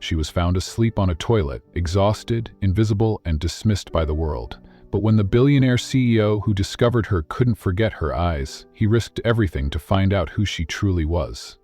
she was found asleep on a toilet, exhausted, invisible, and dismissed by the world. But when the billionaire CEO who discovered her couldn't forget her eyes, he risked everything to find out who she truly was.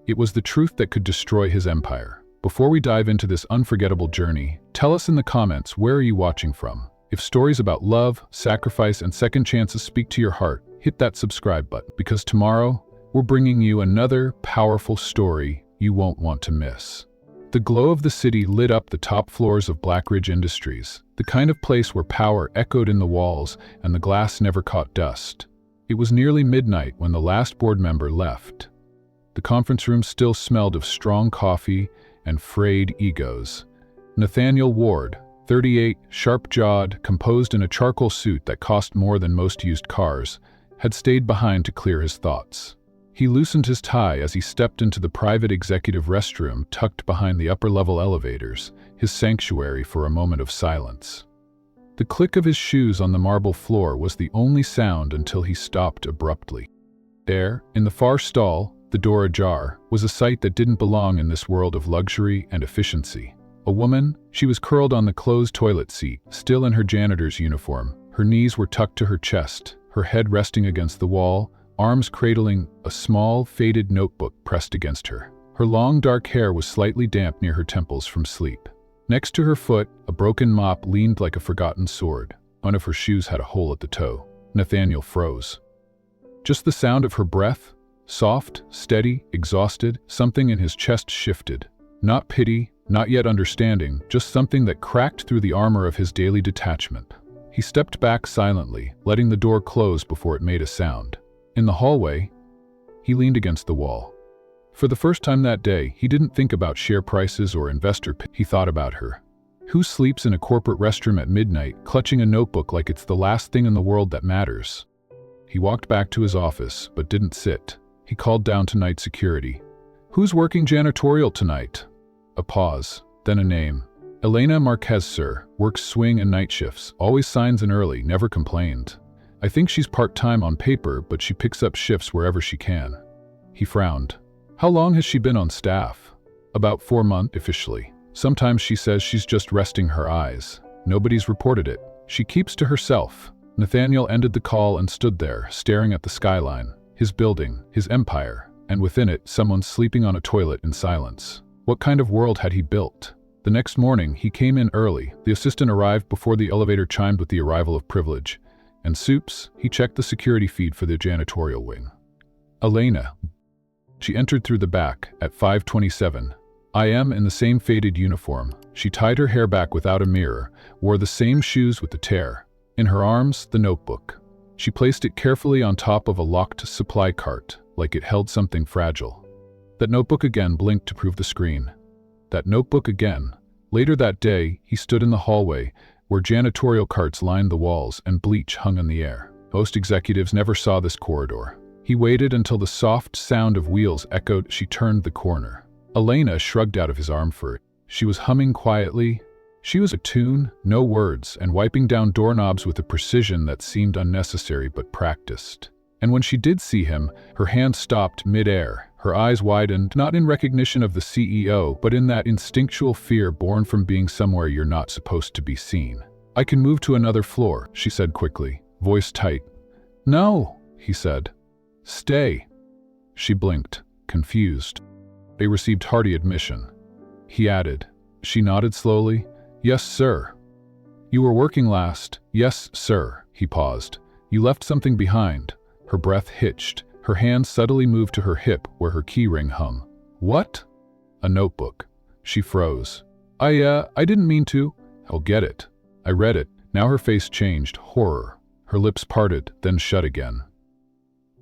It was the truth that could destroy his empire. Before we dive into this unforgettable journey, tell us in the comments, where are you watching from? If stories about love, sacrifice, and second chances speak to your heart, hit that subscribe button, because tomorrow, we're bringing you another powerful story you won't want to miss. The glow of the city lit up the top floors of Blackridge Industries, the kind of place where power echoed in the walls and the glass never caught dust. It was nearly midnight when the last board member left. The conference room still smelled of strong coffee and frayed egos. Nathaniel Ward, 38, sharp-jawed, composed in a charcoal suit that cost more than most used cars, had stayed behind to clear his thoughts. He loosened his tie as he stepped into the private executive restroom tucked behind the upper-level elevators, his sanctuary for a moment of silence. The click of his shoes on the marble floor was the only sound until he stopped abruptly. There, in the far stall, the door ajar, was a sight that didn't belong in this world of luxury and efficiency. A woman, she was curled on the closed toilet seat, still in her janitor's uniform. Her knees were tucked to her chest, her head resting against the wall, arms cradling a small, faded notebook pressed against her. Her long, dark hair was slightly damp near her temples from sleep. Next to her foot, a broken mop leaned like a forgotten sword. One of her shoes had a hole at the toe. Nathaniel froze. Just the sound of her breath, soft, steady, exhausted, something in his chest shifted. Not pity, not yet understanding, just something that cracked through the armor of his daily detachment. He stepped back silently, letting the door close before it made a sound. In the hallway, he leaned against the wall. For the first time that day, he didn't think about share prices or investor pitch. He thought about her. Who sleeps in a corporate restroom at midnight, clutching a notebook like it's the last thing in the world that matters? He walked back to his office, but didn't sit. He called down to night security. "Who's working janitorial tonight?" A pause, then a name. "Elena Marquez, sir. Works swing and night shifts. Always signs in early, never complained. I think she's part-time on paper, but she picks up shifts wherever she can." He frowned. "How long has she been on staff?" "About 4 months, officially. Sometimes she says she's just resting her eyes. Nobody's reported it. She keeps to herself." Nathaniel ended the call and stood there, staring at the skyline, his building, his empire, and within it, someone sleeping on a toilet in silence. What kind of world had he built? The next morning, he came in early. The assistant arrived before the elevator chimed with the arrival of privilege. And soups, he checked the security feed for the janitorial wing. Elena. She entered through the back, at 5:27. I.M. in the same faded uniform. She tied her hair back without a mirror, wore the same shoes with the tear. In her arms, the notebook. She placed it carefully on top of a locked supply cart, like it held something fragile. That notebook again blinked to prove the screen. That notebook again. Later that day, he stood in the hallway, where janitorial carts lined the walls and bleach hung in the air. Most executives never saw this corridor. He waited until the soft sound of wheels echoed. She turned the corner. Elena shrugged out of his arm for it. She was humming quietly. She was a tune, no words, and wiping down doorknobs with a precision that seemed unnecessary but practiced. And when she did see him, her hand stopped mid-air. Her eyes widened, not in recognition of the CEO, but in that instinctual fear born from being somewhere you're not supposed to be seen. "I can move to another floor," she said quickly, voice tight. "No," he said. "Stay." She blinked, confused. They received hearty admission. He added. She nodded slowly. "Yes, sir." "You were working last." "Yes, sir." He paused. "You left something behind." Her breath hitched. Her hand subtly moved to her hip where her keyring hung. "What?" "A notebook." She froze. I didn't mean to." "I'll get it." I read it. Now her face changed, horror. Her lips parted, then shut again.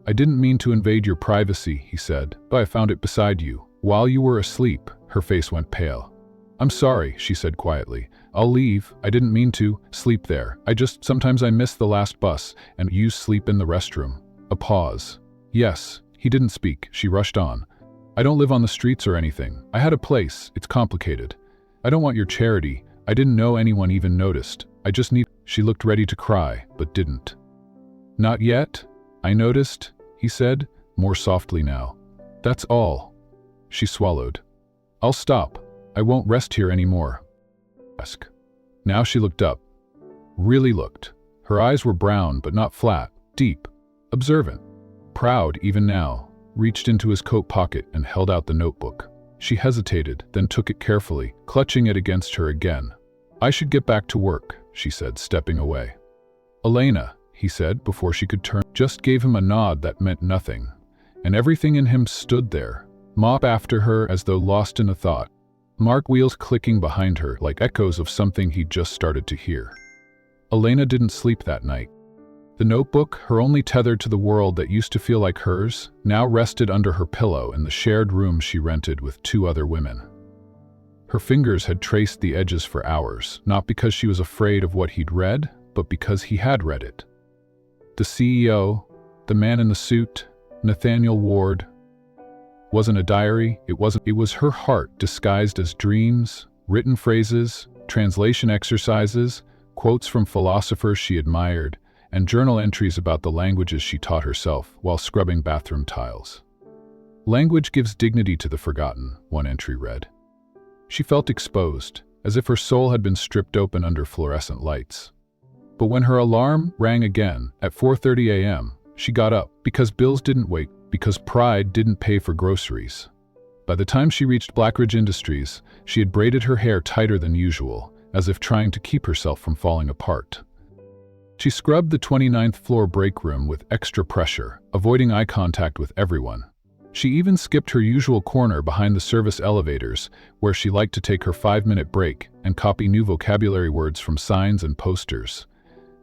"I didn't mean to invade your privacy," he said, "but I found it beside you. While you were asleep." Her face went pale. "I'm sorry," she said quietly. "I'll leave. I didn't mean to sleep there. Sometimes I miss the last bus, and you sleep in the restroom." A pause. "Yes." He didn't speak. She rushed on. "I don't live on the streets or anything. I had a place. It's complicated. I don't want your charity. I didn't know anyone even noticed. I just need—" She looked ready to cry, but didn't. "Not yet. I noticed," he said, more softly now. "That's all." She swallowed. I'll stop. I won't rest here anymore. Now she looked up. Really looked. Her eyes were brown but not flat, deep, observant. Proud even now, reached into his coat pocket and held out the notebook. She hesitated, then took it carefully, clutching it against her again. I should get back to work, she said, stepping away. Elena, he said before she could turn, just gave him a nod that meant nothing, and everything in him stood there, mop after her as though lost in a thought. Mark wheels clicking behind her like echoes of something he'd just started to hear. Elena didn't sleep that night. The notebook, her only tether to the world that used to feel like hers, now rested under her pillow in the shared room she rented with 2 other women. Her fingers had traced the edges for hours, not because she was afraid of what he'd read, but because he had read it. The CEO, the man in the suit, Nathaniel Ward, wasn't a diary, it was her heart disguised as dreams, written phrases, translation exercises, quotes from philosophers she admired, and journal entries about the languages she taught herself while scrubbing bathroom tiles. Language gives dignity to the forgotten, one entry read. She felt exposed, as if her soul had been stripped open under fluorescent lights. But when her alarm rang again at 4:30 a.m., she got up, because bills didn't wait, because pride didn't pay for groceries. By the time she reached Blackridge Industries, she had braided her hair tighter than usual, as if trying to keep herself from falling apart. She scrubbed the 29th floor break room with extra pressure, avoiding eye contact with everyone. She even skipped her usual corner behind the service elevators, where she liked to take her 5-minute break and copy new vocabulary words from signs and posters.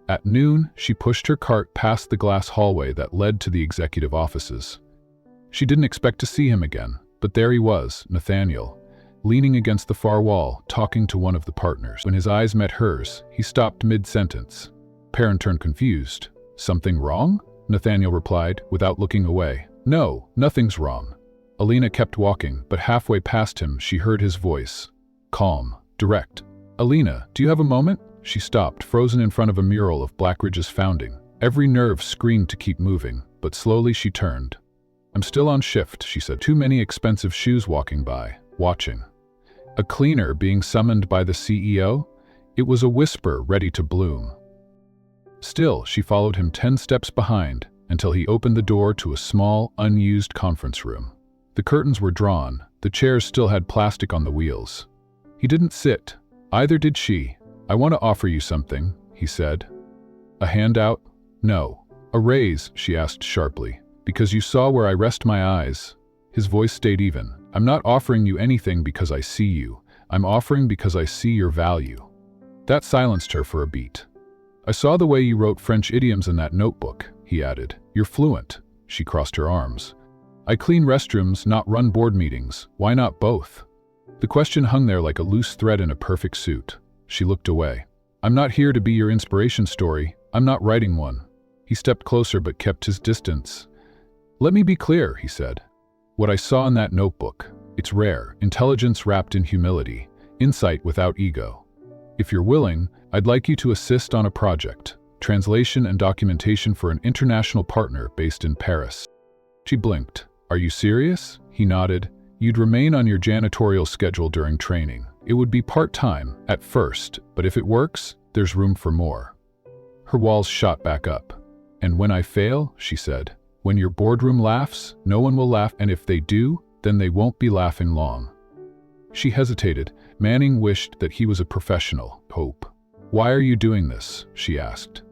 At noon, she pushed her cart past the glass hallway that led to the executive offices. She didn't expect to see him again, but there he was, Nathaniel, leaning against the far wall, talking to one of the partners. When his eyes met hers, he stopped mid-sentence. Perrin turned confused. "Something wrong?" Nathaniel replied, without looking away. "No, nothing's wrong." Elena kept walking, but halfway past him, she heard his voice. Calm, direct. "Elena, do you have a moment?" She stopped, frozen in front of a mural of Blackridge's founding. Every nerve screamed to keep moving, but slowly she turned. "I'm still on shift," she said. Too many expensive shoes walking by, watching. A cleaner being summoned by the CEO? It was a whisper ready to bloom. Still, she followed him 10 steps behind, until he opened the door to a small, unused conference room. The curtains were drawn, the chairs still had plastic on the wheels. He didn't sit. Either did she. "I want to offer you something," he said. "A handout?" "No." "A raise?" she asked sharply. "Because you saw where I rest my eyes." His voice stayed even. "I'm not offering you anything because I see you. I'm offering because I see your value." That silenced her for a beat. "I saw the way you wrote French idioms in that notebook," he added. "You're fluent." She crossed her arms. "I clean restrooms, not run board meetings. Why not both?" The question hung there like a loose thread in a perfect suit. She looked away. "I'm not here to be your inspiration story. I'm not writing one." He stepped closer but kept his distance. "Let me be clear," he said. "What I saw in that notebook, it's rare, intelligence wrapped in humility, insight without ego. If you're willing, I'd like you to assist on a project, translation and documentation for an international partner based in Paris." She blinked. "Are you serious?" He nodded. "You'd remain on your janitorial schedule during training. It would be part-time, at first, but if it works, there's room for more." Her walls shot back up. "And when I fail," she said, "when your boardroom laughs, no one will laugh, and if they do, then they won't be laughing long." She hesitated. Manning wished that he was a professional. "Hope. Why are you doing this?" she asked.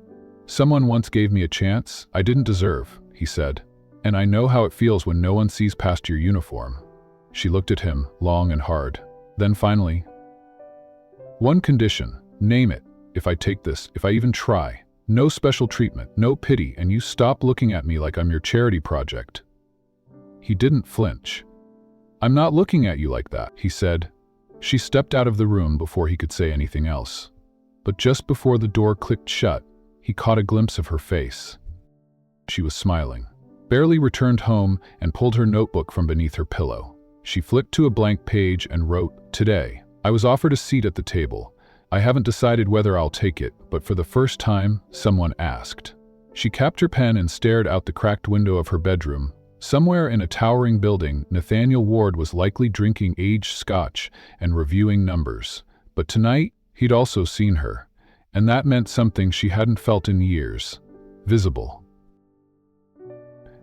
"Someone once gave me a chance I didn't deserve," he said. "And I know how it feels when no one sees past your uniform." She looked at him, long and hard. Then finally, "One condition, name it. If I take this, if I even try, no special treatment, no pity, and you stop looking at me like I'm your charity project." He didn't flinch. "I'm not looking at you like that," he said. She stepped out of the room before he could say anything else. But just before the door clicked shut, he caught a glimpse of her face. She was smiling. Barely returned home and pulled her notebook from beneath her pillow. She flipped to a blank page and wrote, "Today, I was offered a seat at the table. I haven't decided whether I'll take it, but for the first time, someone asked." She capped her pen and stared out the cracked window of her bedroom, Somewhere in a towering building, Nathaniel Ward was likely drinking aged scotch and reviewing numbers. But tonight, he'd also seen her. And that meant something she hadn't felt in years. Visible.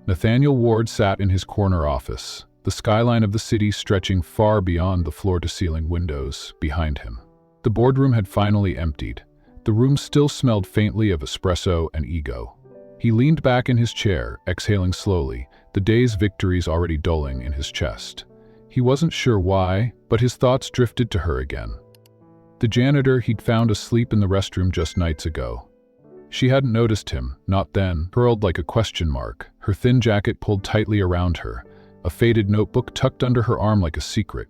Nathaniel Ward sat in his corner office, the skyline of the city stretching far beyond the floor-to-ceiling windows behind him. The boardroom had finally emptied. The room still smelled faintly of espresso and ego. He leaned back in his chair, exhaling slowly, the day's victories already dulling in his chest. He wasn't sure why, but his thoughts drifted to her again. The janitor he'd found asleep in the restroom just nights ago. She hadn't noticed him, not then, curled like a question mark, her thin jacket pulled tightly around her, a faded notebook tucked under her arm like a secret.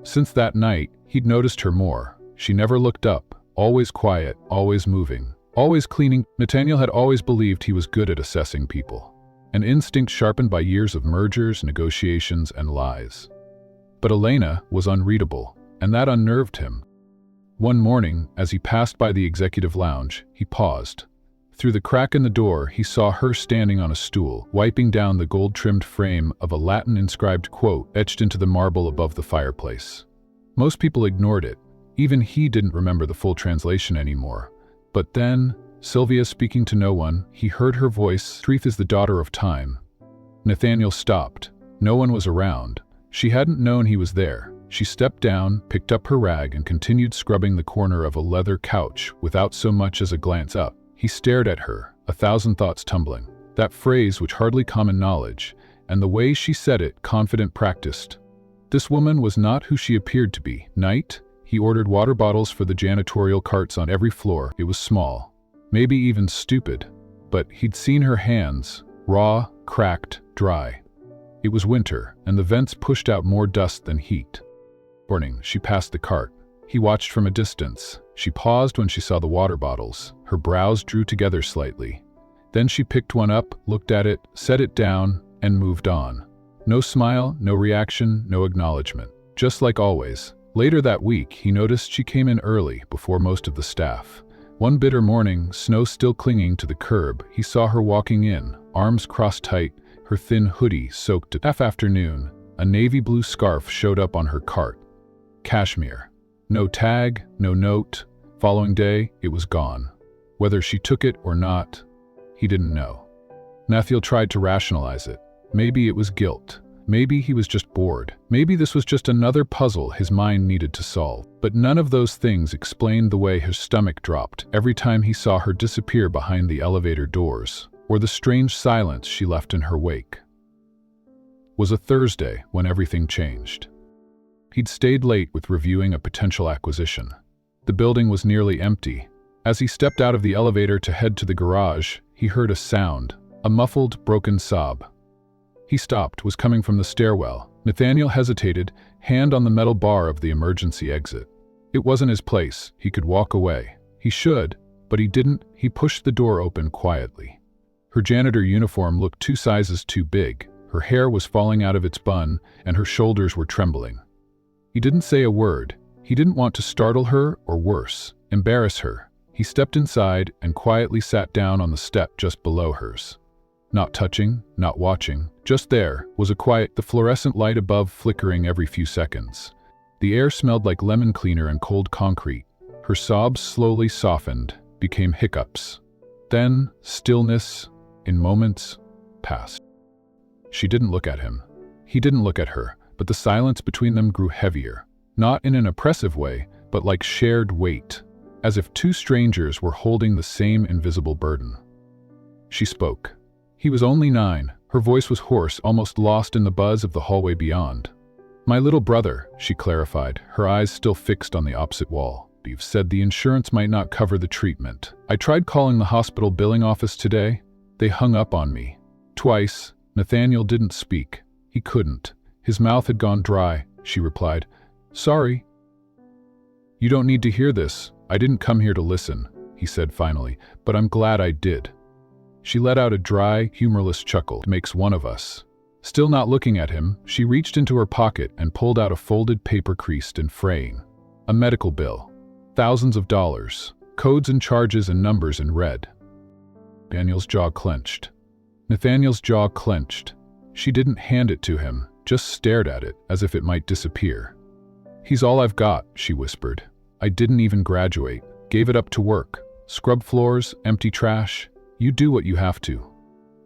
Since that night, he'd noticed her more. She never looked up, always quiet, always moving, always cleaning. Nathaniel had always believed he was good at assessing people, an instinct sharpened by years of mergers, negotiations, and lies. But Elena was unreadable, and that unnerved him. One morning, as he passed by the executive lounge, he paused. Through the crack in the door, he saw her standing on a stool, wiping down the gold-trimmed frame of a Latin-inscribed quote etched into the marble above the fireplace. Most people ignored it. Even he didn't remember the full translation anymore. But then, Sylvia speaking to no one, he heard her voice, "Truth is the daughter of time." Nathaniel stopped. No one was around. She hadn't known he was there. She stepped down, picked up her rag, and continued scrubbing the corner of a leather couch without so much as a glance up. He stared at her, a thousand thoughts tumbling. That phrase, which hardly common knowledge, and the way she said it, confident, practiced. This woman was not who she appeared to be. Night, he ordered water bottles for the janitorial carts on every floor. It was small, maybe even stupid, but he'd seen her hands, raw, cracked, dry. It was winter, and the vents pushed out more dust than heat. Morning, she passed the cart. He watched from a distance. She paused when she saw the water bottles. Her brows drew together slightly. Then she picked one up, looked at it, set it down, and moved on. No smile, no reaction, no acknowledgement. Just like always. Later that week, he noticed she came in early, before most of the staff. One bitter morning, snow still clinging to the curb, he saw her walking in, arms crossed tight, her thin hoodie soaked to afternoon. A navy blue scarf showed up on her cart. Cashmere. No tag, no note. Following day, it was gone. Whether she took it or not, he didn't know. Nathaniel tried to rationalize it. Maybe it was guilt. Maybe he was just bored. Maybe this was just another puzzle his mind needed to solve. But none of those things explained the way his stomach dropped every time he saw her disappear behind the elevator doors, or the strange silence she left in her wake. It was a Thursday when everything changed. He'd stayed late with reviewing a potential acquisition. The building was nearly empty. As he stepped out of the elevator to head to the garage, he heard a sound, a muffled, broken sob. He stopped, was coming from the stairwell. Nathaniel hesitated, hand on the metal bar of the emergency exit. It wasn't his place. He could walk away. He should, but he didn't. He pushed the door open quietly. Her janitor uniform looked 2 sizes too big. Her hair was falling out of its bun, and her shoulders were trembling. He didn't say a word. He didn't want to startle her, or worse, embarrass her. He stepped inside and quietly sat down on the step just below hers. Not touching, not watching, just there was a quiet, the fluorescent light above flickering every few seconds. The air smelled like lemon cleaner and cold concrete. Her sobs slowly softened, became hiccups. Then, stillness, in moments, passed. She didn't look at him. He didn't look at her, but the silence between them grew heavier. Not in an oppressive way, but like shared weight, as if 2 strangers were holding the same invisible burden. She spoke. He was only 9. Her voice was hoarse, almost lost in the buzz of the hallway beyond. "My little brother," she clarified, her eyes still fixed on the opposite wall. "You've said the insurance might not cover the treatment. I tried calling the hospital billing office today. They hung up on me. Twice." Nathaniel didn't speak. He couldn't. His mouth had gone dry. She replied, "Sorry." "You don't need to hear this. I didn't come here to listen," he said finally, "but I'm glad I did." She let out a dry, humorless chuckle. "It makes one of us." Still not looking at him, she reached into her pocket and pulled out a folded paper creased and fraying. A medical bill. Thousands of dollars. Codes and charges and numbers in red. Nathaniel's jaw clenched. She didn't hand it to him, just stared at it as if it might disappear. "He's all I've got," she whispered. "I didn't even graduate. Gave it up to work. Scrub floors, empty trash. You do what you have to."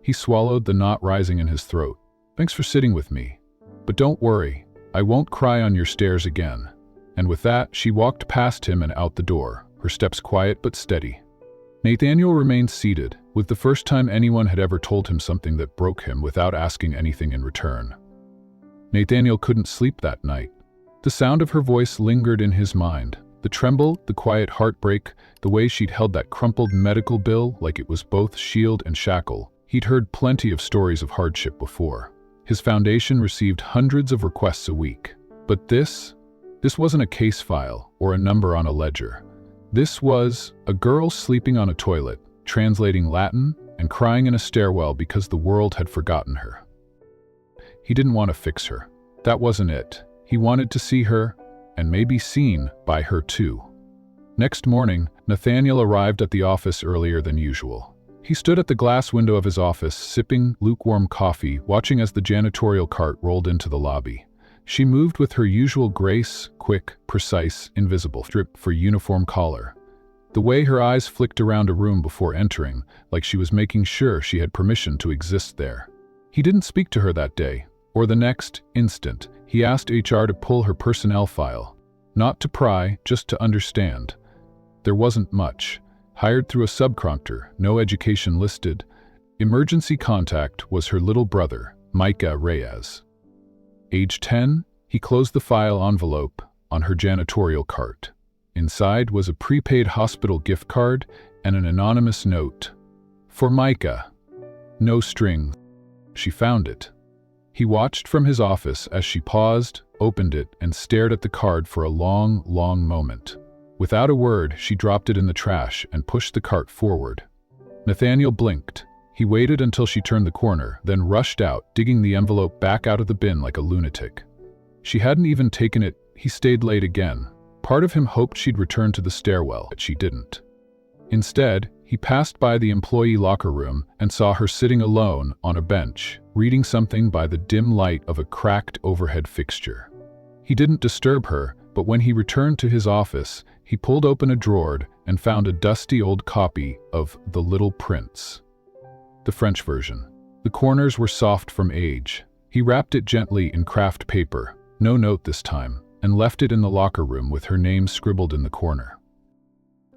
He swallowed, the knot rising in his throat. "Thanks for sitting with me. But don't worry, I won't cry on your stairs again." And with that, she walked past him and out the door, her steps quiet but steady. Nathaniel remained seated, with the first time anyone had ever told him something that broke him without asking anything in return. Nathaniel couldn't sleep that night. The sound of her voice lingered in his mind. The tremble, the quiet heartbreak, the way she'd held that crumpled medical bill like it was both shield and shackle. He'd heard plenty of stories of hardship before. His foundation received hundreds of requests a week. But this wasn't a case file or a number on a ledger. This was a girl sleeping on a toilet, translating Latin, and crying in a stairwell because the world had forgotten her. He didn't want to fix her. That wasn't it. He wanted to see her, and maybe seen by her too. Next morning, Nathaniel arrived at the office earlier than usual. He stood at the glass window of his office, sipping lukewarm coffee, watching as the janitorial cart rolled into the lobby. She moved with her usual grace, quick, precise, invisible strip for uniform collar. The way her eyes flicked around a room before entering, like she was making sure she had permission to exist there. He didn't speak to her that day, or the next instant. He asked HR to pull her personnel file. Not to pry, just to understand. There wasn't much. Hired through a subcontractor, no education listed. Emergency contact was her little brother, Micah Reyes. Age 10, he closed the file envelope on her janitorial cart. Inside was a prepaid hospital gift card and an anonymous note. For Micah. No string. She found it. He watched from his office as she paused, opened it, and stared at the card for a long, long moment. Without a word, she dropped it in the trash and pushed the cart forward. Nathaniel blinked. He waited until she turned the corner, then rushed out, digging the envelope back out of the bin like a lunatic. She hadn't even taken it. He stayed late again. Part of him hoped she'd return to the stairwell, but she didn't. Instead, he passed by the employee locker room and saw her sitting alone on a bench, reading something by the dim light of a cracked overhead fixture. He didn't disturb her, but when he returned to his office, he pulled open a drawer and found a dusty old copy of The Little Prince. The French version. The corners were soft from age. He wrapped it gently in craft paper, no note this time, and left it in the locker room with her name scribbled in the corner.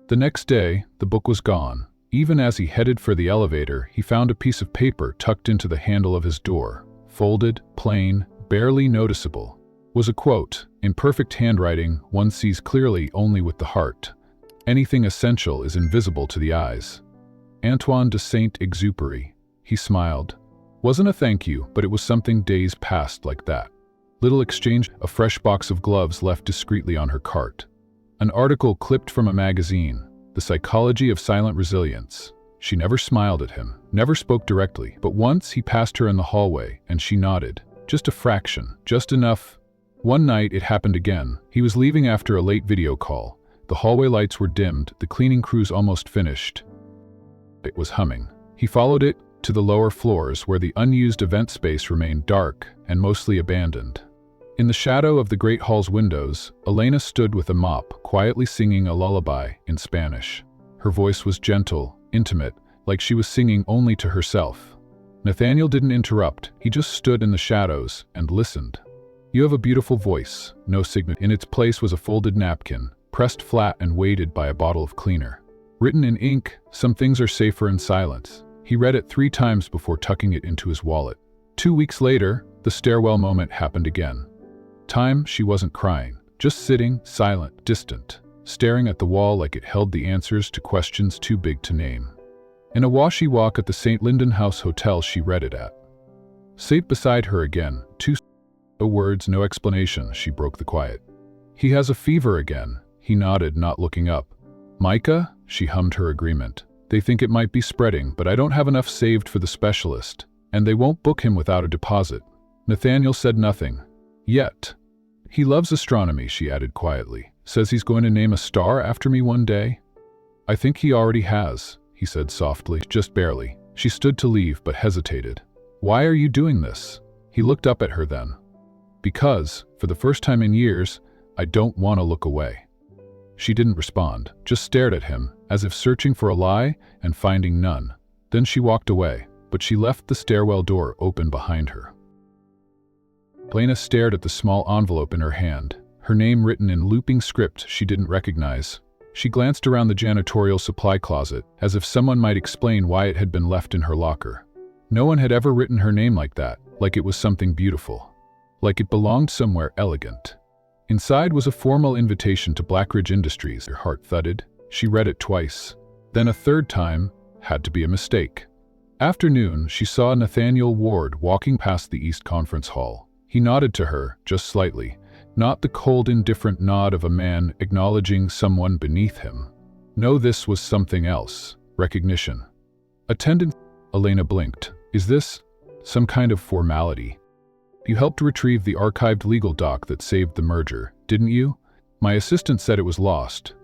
The next day, the book was gone. Even as he headed for the elevator, he found a piece of paper tucked into the handle of his door. Folded, plain, barely noticeable. Was a quote, in perfect handwriting, one sees clearly only with the heart. Anything essential is invisible to the eyes. Antoine de Saint-Exupéry. He smiled. Wasn't a thank you, but it was something days passed like that. Little exchange, a fresh box of gloves left discreetly on her cart. An article clipped from a magazine, The Psychology of Silent Resilience. She never smiled at him, never spoke directly, but once he passed her in the hallway, and she nodded. Just a fraction, just enough. One night it happened again. He was leaving after a late video call. The hallway lights were dimmed, the cleaning crews almost finished. It was humming. He followed it to the lower floors where the unused event space remained dark and mostly abandoned. In the shadow of the great hall's windows, Elena stood with a mop, quietly singing a lullaby in Spanish. Her voice was gentle, intimate, like she was singing only to herself. Nathaniel didn't interrupt. He just stood in the shadows and listened. "You have a beautiful voice." No signature. In its place was a folded napkin, pressed flat and weighted by a bottle of cleaner. Written in ink, "Some things are safer in silence." He read it 3 times before tucking it into his wallet. 2 weeks later, the stairwell moment happened again. Time, she wasn't crying, just sitting, silent, distant, staring at the wall like it held the answers to questions too big to name. In a washy walk at the St. Linden House Hotel she read it at. Sat beside her again, 2 words, no explanation. She broke the quiet. "He has a fever again." He nodded, not looking up. "Micah?" She hummed her agreement. "They think it might be spreading, but I don't have enough saved for the specialist, and they won't book him without a deposit." Nathaniel said nothing. Yet. "He loves astronomy," she added quietly. "Says he's going to name a star after me one day." "I think he already has," he said softly, just barely. She stood to leave, but hesitated. Why are you doing this? He looked up at her then. Because, for the first time in years, I don't want to look away. She didn't respond, just stared at him, as if searching for a lie and finding none. Then she walked away, but she left the stairwell door open behind her. Elena stared at the small envelope in her hand, her name written in looping script she didn't recognize. She glanced around the janitorial supply closet, as if someone might explain why it had been left in her locker. No one had ever written her name like that, like it was something beautiful. Like it belonged somewhere elegant. Inside was a formal invitation to Blackridge Industries. Her heart thudded. She read it twice. Then a third time. Had to be a mistake. Afternoon, she saw Nathaniel Ward walking past the East Conference Hall. He nodded to her, just slightly, not the cold, indifferent nod of a man acknowledging someone beneath him. No, this was something else. Recognition. Attendance. Elena blinked. Is this some kind of formality? You helped retrieve the archived legal doc that saved the merger, didn't you? My assistant said it was lost.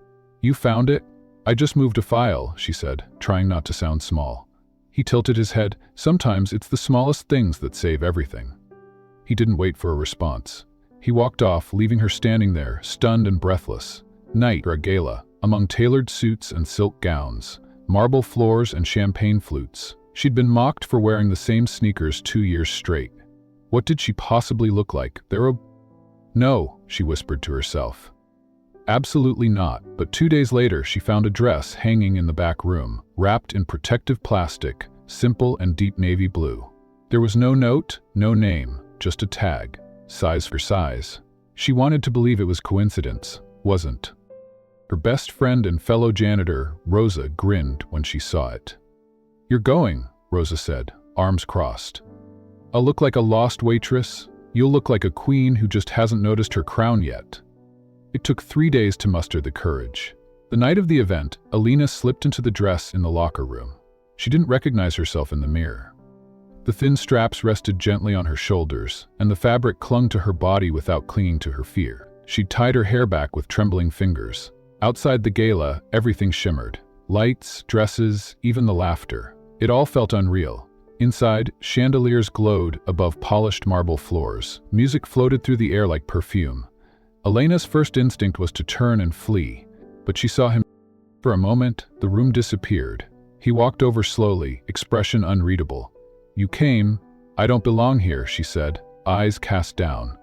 You found it? I just moved a file, she said, trying not to sound small. He tilted his head. Sometimes it's the smallest things that save everything. He didn't wait for a response. He walked off, leaving her standing there, stunned and breathless. Night, a gala, among tailored suits and silk gowns, marble floors and champagne flutes. She'd been mocked for wearing the same sneakers 2 years straight. What did she possibly look like? No, she whispered to herself. Absolutely not, but 2 days later she found a dress hanging in the back room, wrapped in protective plastic, simple and deep navy blue. There was no note, no name, just a tag, size for size. She wanted to believe it was coincidence, wasn't. Her best friend and fellow janitor, Rosa, grinned when she saw it. You're going, Rosa said, arms crossed. I'll look like a lost waitress. You'll look like a queen who just hasn't noticed her crown yet. It took 3 days to muster the courage. The night of the event, Elena slipped into the dress in the locker room. She didn't recognize herself in the mirror. The thin straps rested gently on her shoulders, and the fabric clung to her body without clinging to her fear. She'd tied her hair back with trembling fingers. Outside the gala, everything shimmered. Lights, dresses, even the laughter. It all felt unreal. Inside, chandeliers glowed above polished marble floors. Music floated through the air like perfume. Elena's first instinct was to turn and flee, but she saw him. For a moment, the room disappeared. He walked over slowly, expression unreadable. You came. I don't belong here, she said, eyes cast down.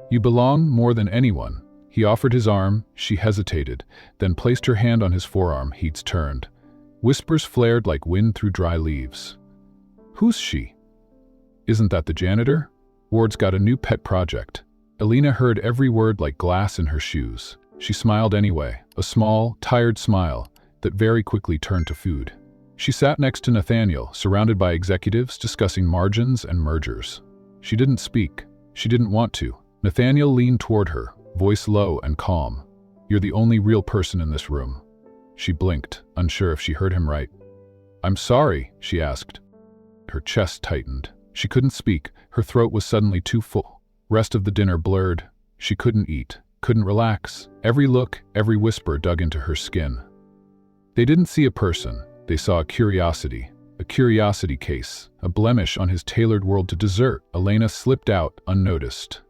You belong more than anyone. He offered his arm. She hesitated, then placed her hand on his forearm. He'd turned. Whispers flared like wind through dry leaves. Who's she? Isn't that the janitor? Ward's got a new pet project. Elena heard every word like glass in her shoes. She smiled anyway, a small, tired smile that very quickly turned to food. She sat next to Nathaniel, surrounded by executives discussing margins and mergers. She didn't speak. She didn't want to. Nathaniel leaned toward her, voice low and calm. You're the only real person in this room. She blinked, unsure if she heard him right. I'm sorry, she asked. Her chest tightened. She couldn't speak. Her throat was suddenly too full. Rest of the dinner blurred. She couldn't eat, couldn't relax. Every look, every whisper dug into her skin. They didn't see a person. They saw a curiosity case, a blemish on his tailored world to dessert. Elena slipped out, unnoticed.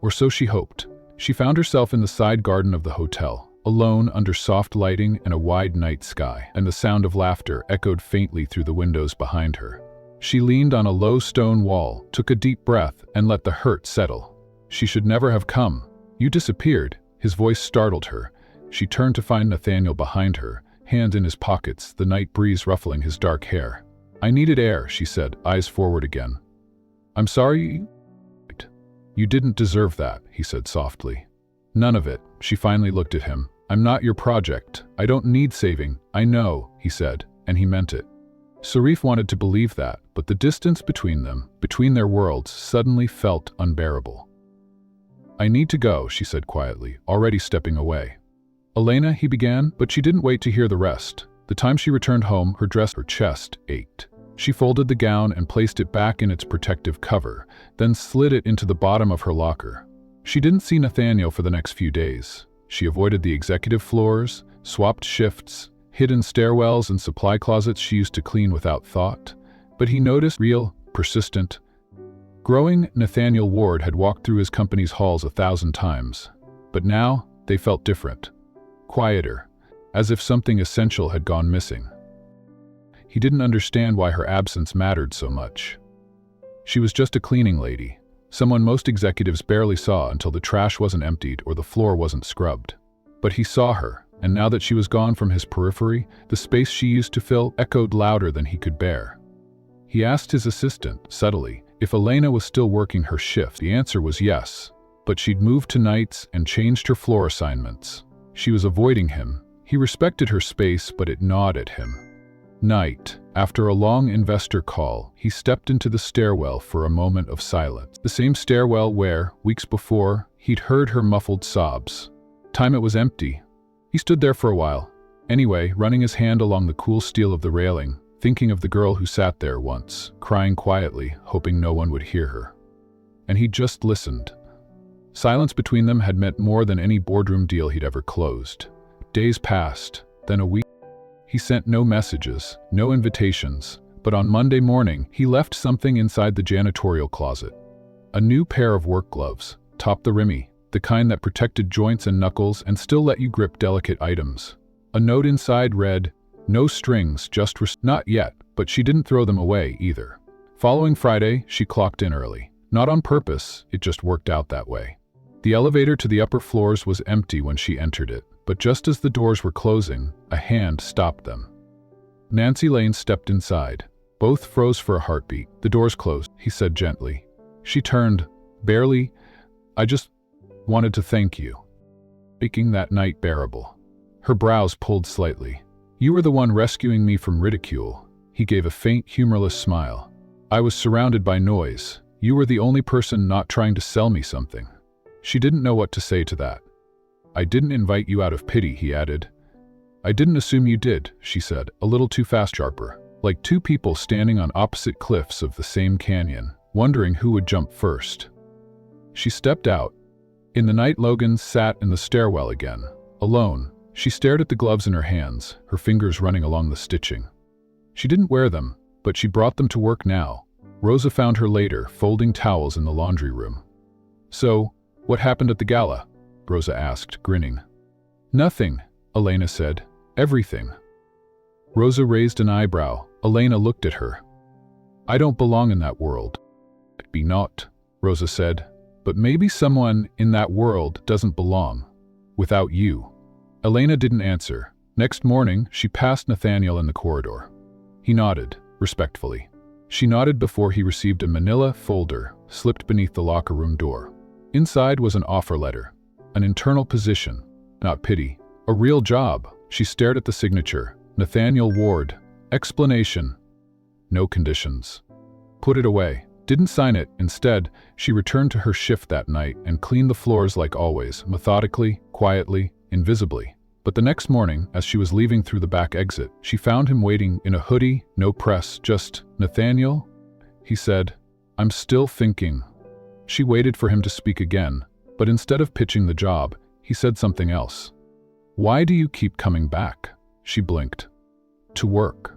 Or so she hoped. She found herself in the side garden of the hotel, alone under soft lighting and a wide night sky, and the sound of laughter echoed faintly through the windows behind her. She leaned on a low stone wall, took a deep breath, and let the hurt settle. She should never have come. You disappeared. His voice startled her. She turned to find Nathaniel behind her, hands in his pockets, the night breeze ruffling his dark hair. I needed air, she said, eyes forward again. I'm sorry. You didn't deserve that, he said softly. None of it. She finally looked at him. I'm not your project. I don't need saving. I know, he said, and he meant it. Sarif wanted to believe that, but the distance between them, between their worlds, suddenly felt unbearable. I need to go, she said quietly, already stepping away. Elena, he began, but she didn't wait to hear the rest. The time she returned home, her chest ached. She folded the gown and placed it back in its protective cover, then slid it into the bottom of her locker. She didn't see Nathaniel for the next few days. She avoided the executive floors, swapped shifts, hid in stairwells and supply closets she used to clean without thought. But he noticed real, persistent. Growing Nathaniel Ward had walked through his company's halls 1,000 times, but now they felt different, quieter, as if something essential had gone missing. He didn't understand why her absence mattered so much. She was just a cleaning lady, someone most executives barely saw until the trash wasn't emptied or the floor wasn't scrubbed. But he saw her, and now that she was gone from his periphery, the space she used to fill echoed louder than he could bear. He asked his assistant, subtly, if Elena was still working her shift. The answer was yes, but she'd moved to nights and changed her floor assignments. She was avoiding him. He respected her space, but it gnawed at him. Night. After a long investor call, he stepped into the stairwell for a moment of silence. The same stairwell where, weeks before, he'd heard her muffled sobs. Time it was empty. He stood there for a while. Anyway, running his hand along the cool steel of the railing, thinking of the girl who sat there once, crying quietly, hoping no one would hear her. And he just listened. Silence between them had meant more than any boardroom deal he'd ever closed. Days passed, then a week. He sent no messages, no invitations, but on Monday morning, he left something inside the janitorial closet. A new pair of work gloves, top the rimmy, the kind that protected joints and knuckles and still let you grip delicate items. A note inside read, "No strings, just not yet," but she didn't throw them away either. Following Friday, she clocked in early. Not on purpose, it just worked out that way. The elevator to the upper floors was empty when she entered it, but just as the doors were closing, a hand stopped them. Nancy Lane stepped inside. Both froze for a heartbeat. "The door's closed," he said gently. She turned, barely, "I just wanted to thank you," making that night bearable. Her brows pulled slightly. "You were the one rescuing me from ridicule." He gave a faint, humorless smile. "I was surrounded by noise. You were the only person not trying to sell me something." She didn't know what to say to that. "I didn't invite you out of pity," he added. "I didn't assume you did," she said, a little too fast, sharper, like two people standing on opposite cliffs of the same canyon, wondering who would jump first. She stepped out. In the night, Logan sat in the stairwell again, alone. She stared at the gloves in her hands, her fingers running along the stitching. She didn't wear them, but she brought them to work now. Rosa found her later, folding towels in the laundry room. "So, what happened at the gala?" Rosa asked, grinning. "Nothing," Elena said. "Everything." Rosa raised an eyebrow. Elena looked at her. "I don't belong in that world." "Be not," Rosa said. "But maybe someone in that world doesn't belong. Without you." Elena didn't answer. Next morning, she passed Nathaniel in the corridor. He nodded, respectfully. She nodded before he received a manila folder slipped beneath the locker room door. Inside was an offer letter. An internal position, not pity. A real job. She stared at the signature. Nathaniel Ward. Explanation. No conditions. Put it away. Didn't sign it. Instead, she returned to her shift that night and cleaned the floors like always, methodically, quietly, invisibly. But the next morning, as she was leaving through the back exit, she found him waiting in a hoodie, no press, just, "Nathaniel?" He said, "I'm still thinking." She waited for him to speak again, but instead of pitching the job, he said something else. "Why do you keep coming back?" She blinked. "To work.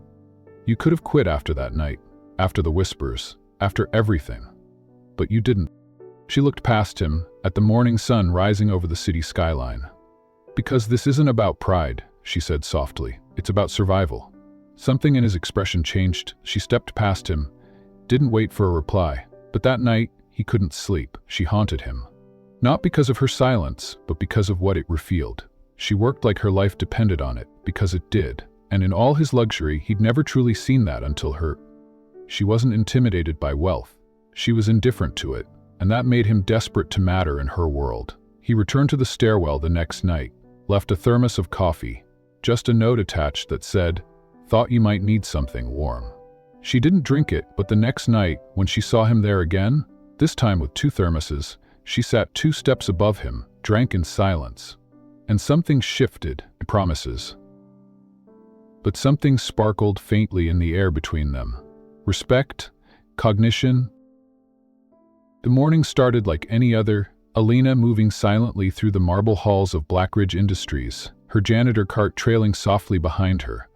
You could have quit after that night, after the whispers, after everything. But you didn't." She looked past him, at the morning sun rising over the city skyline. "Because this isn't about pride," she said softly. "It's about survival." Something in his expression changed. She stepped past him, didn't wait for a reply. But that night, he couldn't sleep. She haunted him. Not because of her silence, but because of what it revealed. She worked like her life depended on it, because it did. And in all his luxury, he'd never truly seen that until her. She wasn't intimidated by wealth. She was indifferent to it, and that made him desperate to matter in her world. He returned to the stairwell the next night, left a thermos of coffee, just a note attached that said, "Thought you might need something warm." She didn't drink it, but the next night, when she saw him there again, this time with 2 thermoses, she sat 2 steps above him, drank in silence. And something shifted, promises. But something sparkled faintly in the air between them. Respect, cognition. The morning started like any other, Elena moving silently through the marble halls of Blackridge Industries, her janitor cart trailing softly behind her.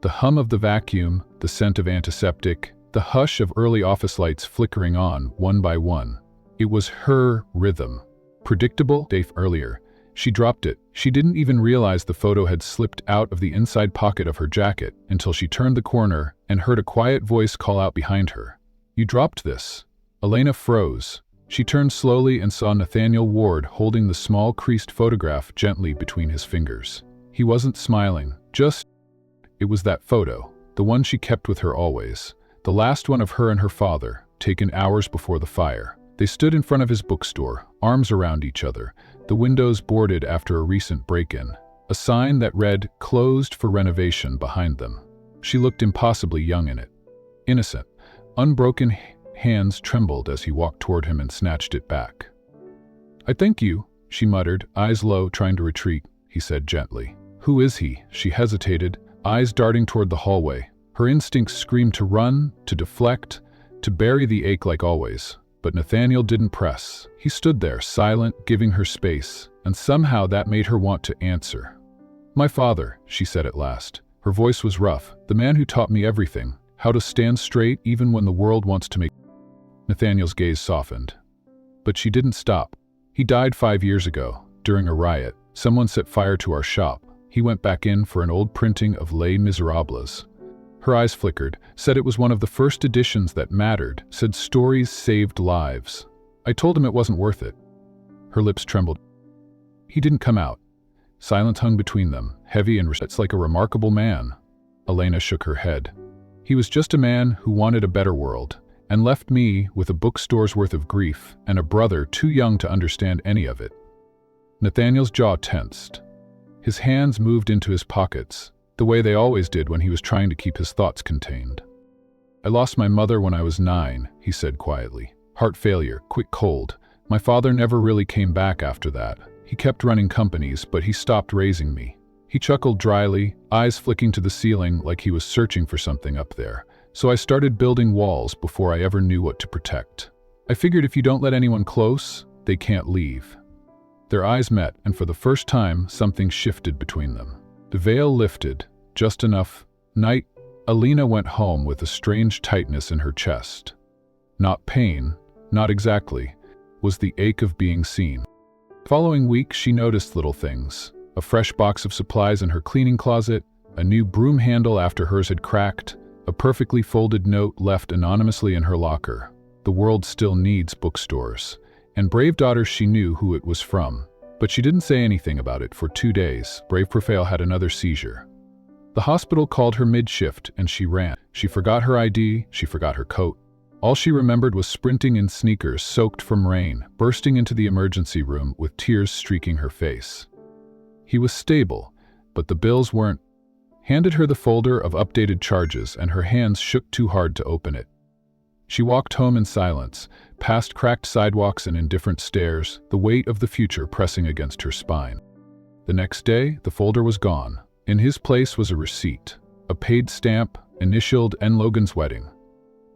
The hum of the vacuum, the scent of antiseptic, the hush of early office lights flickering on one by one. It was her rhythm. Predictable, days earlier. She dropped it. She didn't even realize the photo had slipped out of the inside pocket of her jacket until she turned the corner and heard a quiet voice call out behind her. "You dropped this." Elena froze. She turned slowly and saw Nathaniel Ward holding the small creased photograph gently between his fingers. He wasn't smiling, just... It was that photo, the one she kept with her always. The last one of her and her father, taken hours before the fire. They stood in front of his bookstore, arms around each other, the windows boarded after a recent break-in, a sign that read, "Closed for renovation" behind them. She looked impossibly young in it. Innocent. Unbroken hands trembled as he walked toward him and snatched it back. "I thank you," she muttered, eyes low, trying to retreat. He said gently. "Who is he?" She hesitated, eyes darting toward the hallway. Her instincts screamed to run, to deflect, to bury the ache like always. But Nathaniel didn't press. He stood there, silent, giving her space, and somehow that made her want to answer. "My father," she said at last. Her voice was rough. "The man who taught me everything, how to stand straight even when the world wants to make..." Nathaniel's gaze softened. But she didn't stop. "He died 5 years ago, during a riot. Someone set fire to our shop. He went back in for an old printing of Les Miserables." Her eyes flickered, said it was one of the first editions that mattered, said stories saved lives. "I told him it wasn't worth it." Her lips trembled. "He didn't come out." Silence hung between them, heavy and it's like a remarkable man. Elena shook her head. "He was just a man who wanted a better world, and left me with a bookstore's worth of grief and a brother too young to understand any of it." Nathaniel's jaw tensed. His hands moved into his pockets, the way they always did when he was trying to keep his thoughts contained. "I lost my mother when I was 9, he said quietly. "Heart failure, quick cold. My father never really came back after that. He kept running companies, but he stopped raising me." He chuckled dryly, eyes flicking to the ceiling like he was searching for something up there. "So I started building walls before I ever knew what to protect. I figured if you don't let anyone close, they can't leave." Their eyes met, and for the first time, something shifted between them. The veil lifted, just enough. Night, Elena went home with a strange tightness in her chest. Not pain, not exactly, was the ache of being seen. Following week, she noticed little things. A fresh box of supplies in her cleaning closet, a new broom handle after hers had cracked, a perfectly folded note left anonymously in her locker. The world still needs bookstores, and Brave Daughters she knew who it was from. But she didn't say anything about it for 2 days. Brave Profile had another seizure. The hospital called her mid-shift and she ran. She forgot her ID, she forgot her coat. All she remembered was sprinting in sneakers soaked from rain, bursting into the emergency room with tears streaking her face. He was stable, but the bills weren't. Handed her the folder of updated charges and her hands shook too hard to open it. She walked home in silence, past cracked sidewalks and indifferent stairs, the weight of the future pressing against her spine. The next day, the folder was gone. In his place was a receipt, a paid stamp, initialed N. Logan's wedding.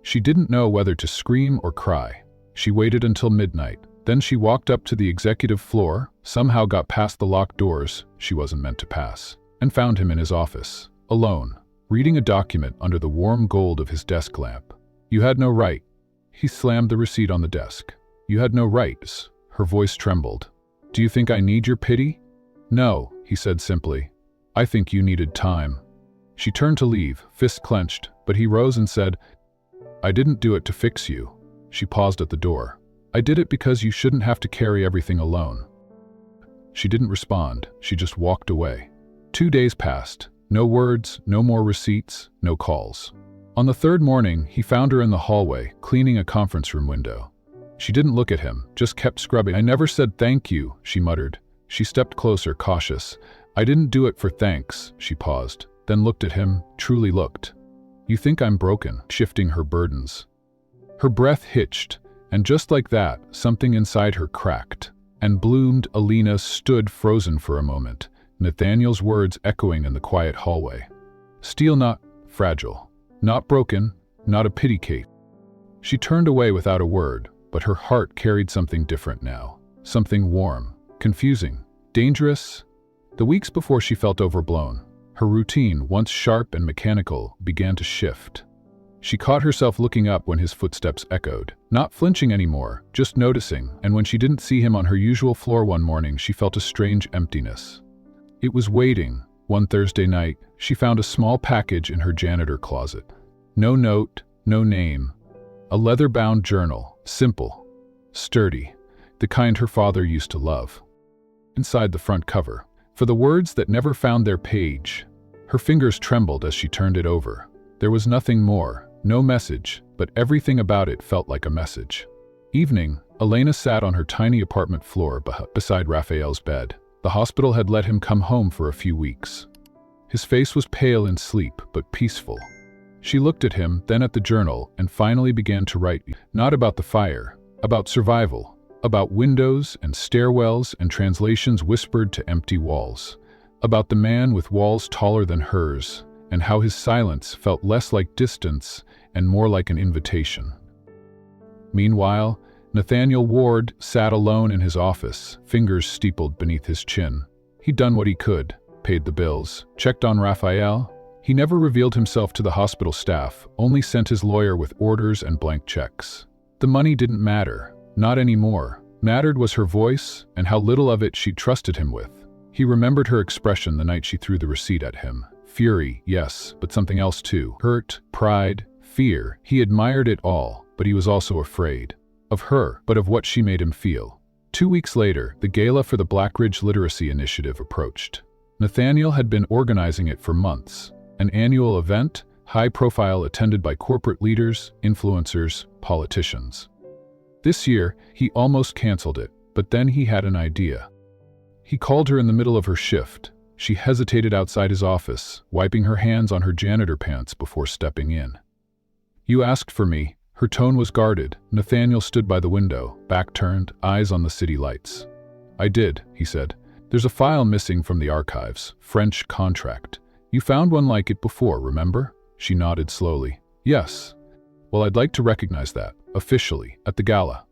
She didn't know whether to scream or cry. She waited until midnight. Then she walked up to the executive floor, somehow got past the locked doors she wasn't meant to pass, and found him in his office, alone, reading a document under the warm gold of his desk lamp. "You had no right." He slammed the receipt on the desk. "You had no rights." Her voice trembled. "Do you think I need your pity?" "No," he said simply. "I think you needed time." She turned to leave, fists clenched, but he rose and said, "I didn't do it to fix you." She paused at the door. "I did it because you shouldn't have to carry everything alone." She didn't respond. She just walked away. 2 days passed. No words, no more receipts, no calls. On the 3rd morning, he found her in the hallway, cleaning a conference room window. She didn't look at him, just kept scrubbing. "I never said thank you," she muttered. She stepped closer, cautious. "I didn't do it for thanks." She paused, then looked at him, truly looked. "You think I'm broken," shifting her burdens. Her breath hitched, and just like that, something inside her cracked and bloomed. Elena stood frozen for a moment, Nathaniel's words echoing in the quiet hallway. "Steel not fragile. Not broken, not a pity case." She turned away without a word, but her heart carried something different now. Something warm, confusing, dangerous. The weeks before she felt overblown. Her routine, once sharp and mechanical, began to shift. She caught herself looking up when his footsteps echoed, not flinching anymore, just noticing, and when she didn't see him on her usual floor one morning, she felt a strange emptiness. It was waiting. One Thursday night, she found a small package in her janitor closet. No note, no name. A leather-bound journal, simple, sturdy, the kind her father used to love. Inside the front cover, for the words that never found their page, her fingers trembled as she turned it over. There was nothing more, no message, but everything about it felt like a message. Evening, Elena sat on her tiny apartment floor beside Raphael's bed. The hospital had let him come home for a few weeks. His face was pale in sleep, but peaceful. She looked at him, then at the journal, and finally began to write, not about the fire, about survival, about windows and stairwells and translations whispered to empty walls, about the man with walls taller than hers, and how his silence felt less like distance and more like an invitation. Meanwhile, Nathaniel Ward sat alone in his office, fingers steepled beneath his chin. He'd done what he could, paid the bills, checked on Raphael. He never revealed himself to the hospital staff, only sent his lawyer with orders and blank checks. The money didn't matter, not anymore. Mattered was her voice and how little of it she trusted him with. He remembered her expression the night she threw the receipt at him. Fury, yes, but something else too. Hurt, pride, fear. He admired it all, but he was also afraid. Of her, but of what she made him feel. 2 weeks later, the gala for the Blackridge Literacy Initiative approached. Nathaniel had been organizing it for months. An annual event, high profile, attended by corporate leaders, influencers, politicians. This year, he almost canceled it, but then he had an idea. He called her in the middle of her shift. She hesitated outside his office, wiping her hands on her janitor pants before stepping in. "You asked for me." Her tone was guarded. Nathaniel stood by the window, back turned, eyes on the city lights. "I did," he said. "There's a file missing from the archives, French contract. You found one like it before, remember?" She nodded slowly. "Yes. Well, I'd like to recognize that, officially, at the gala."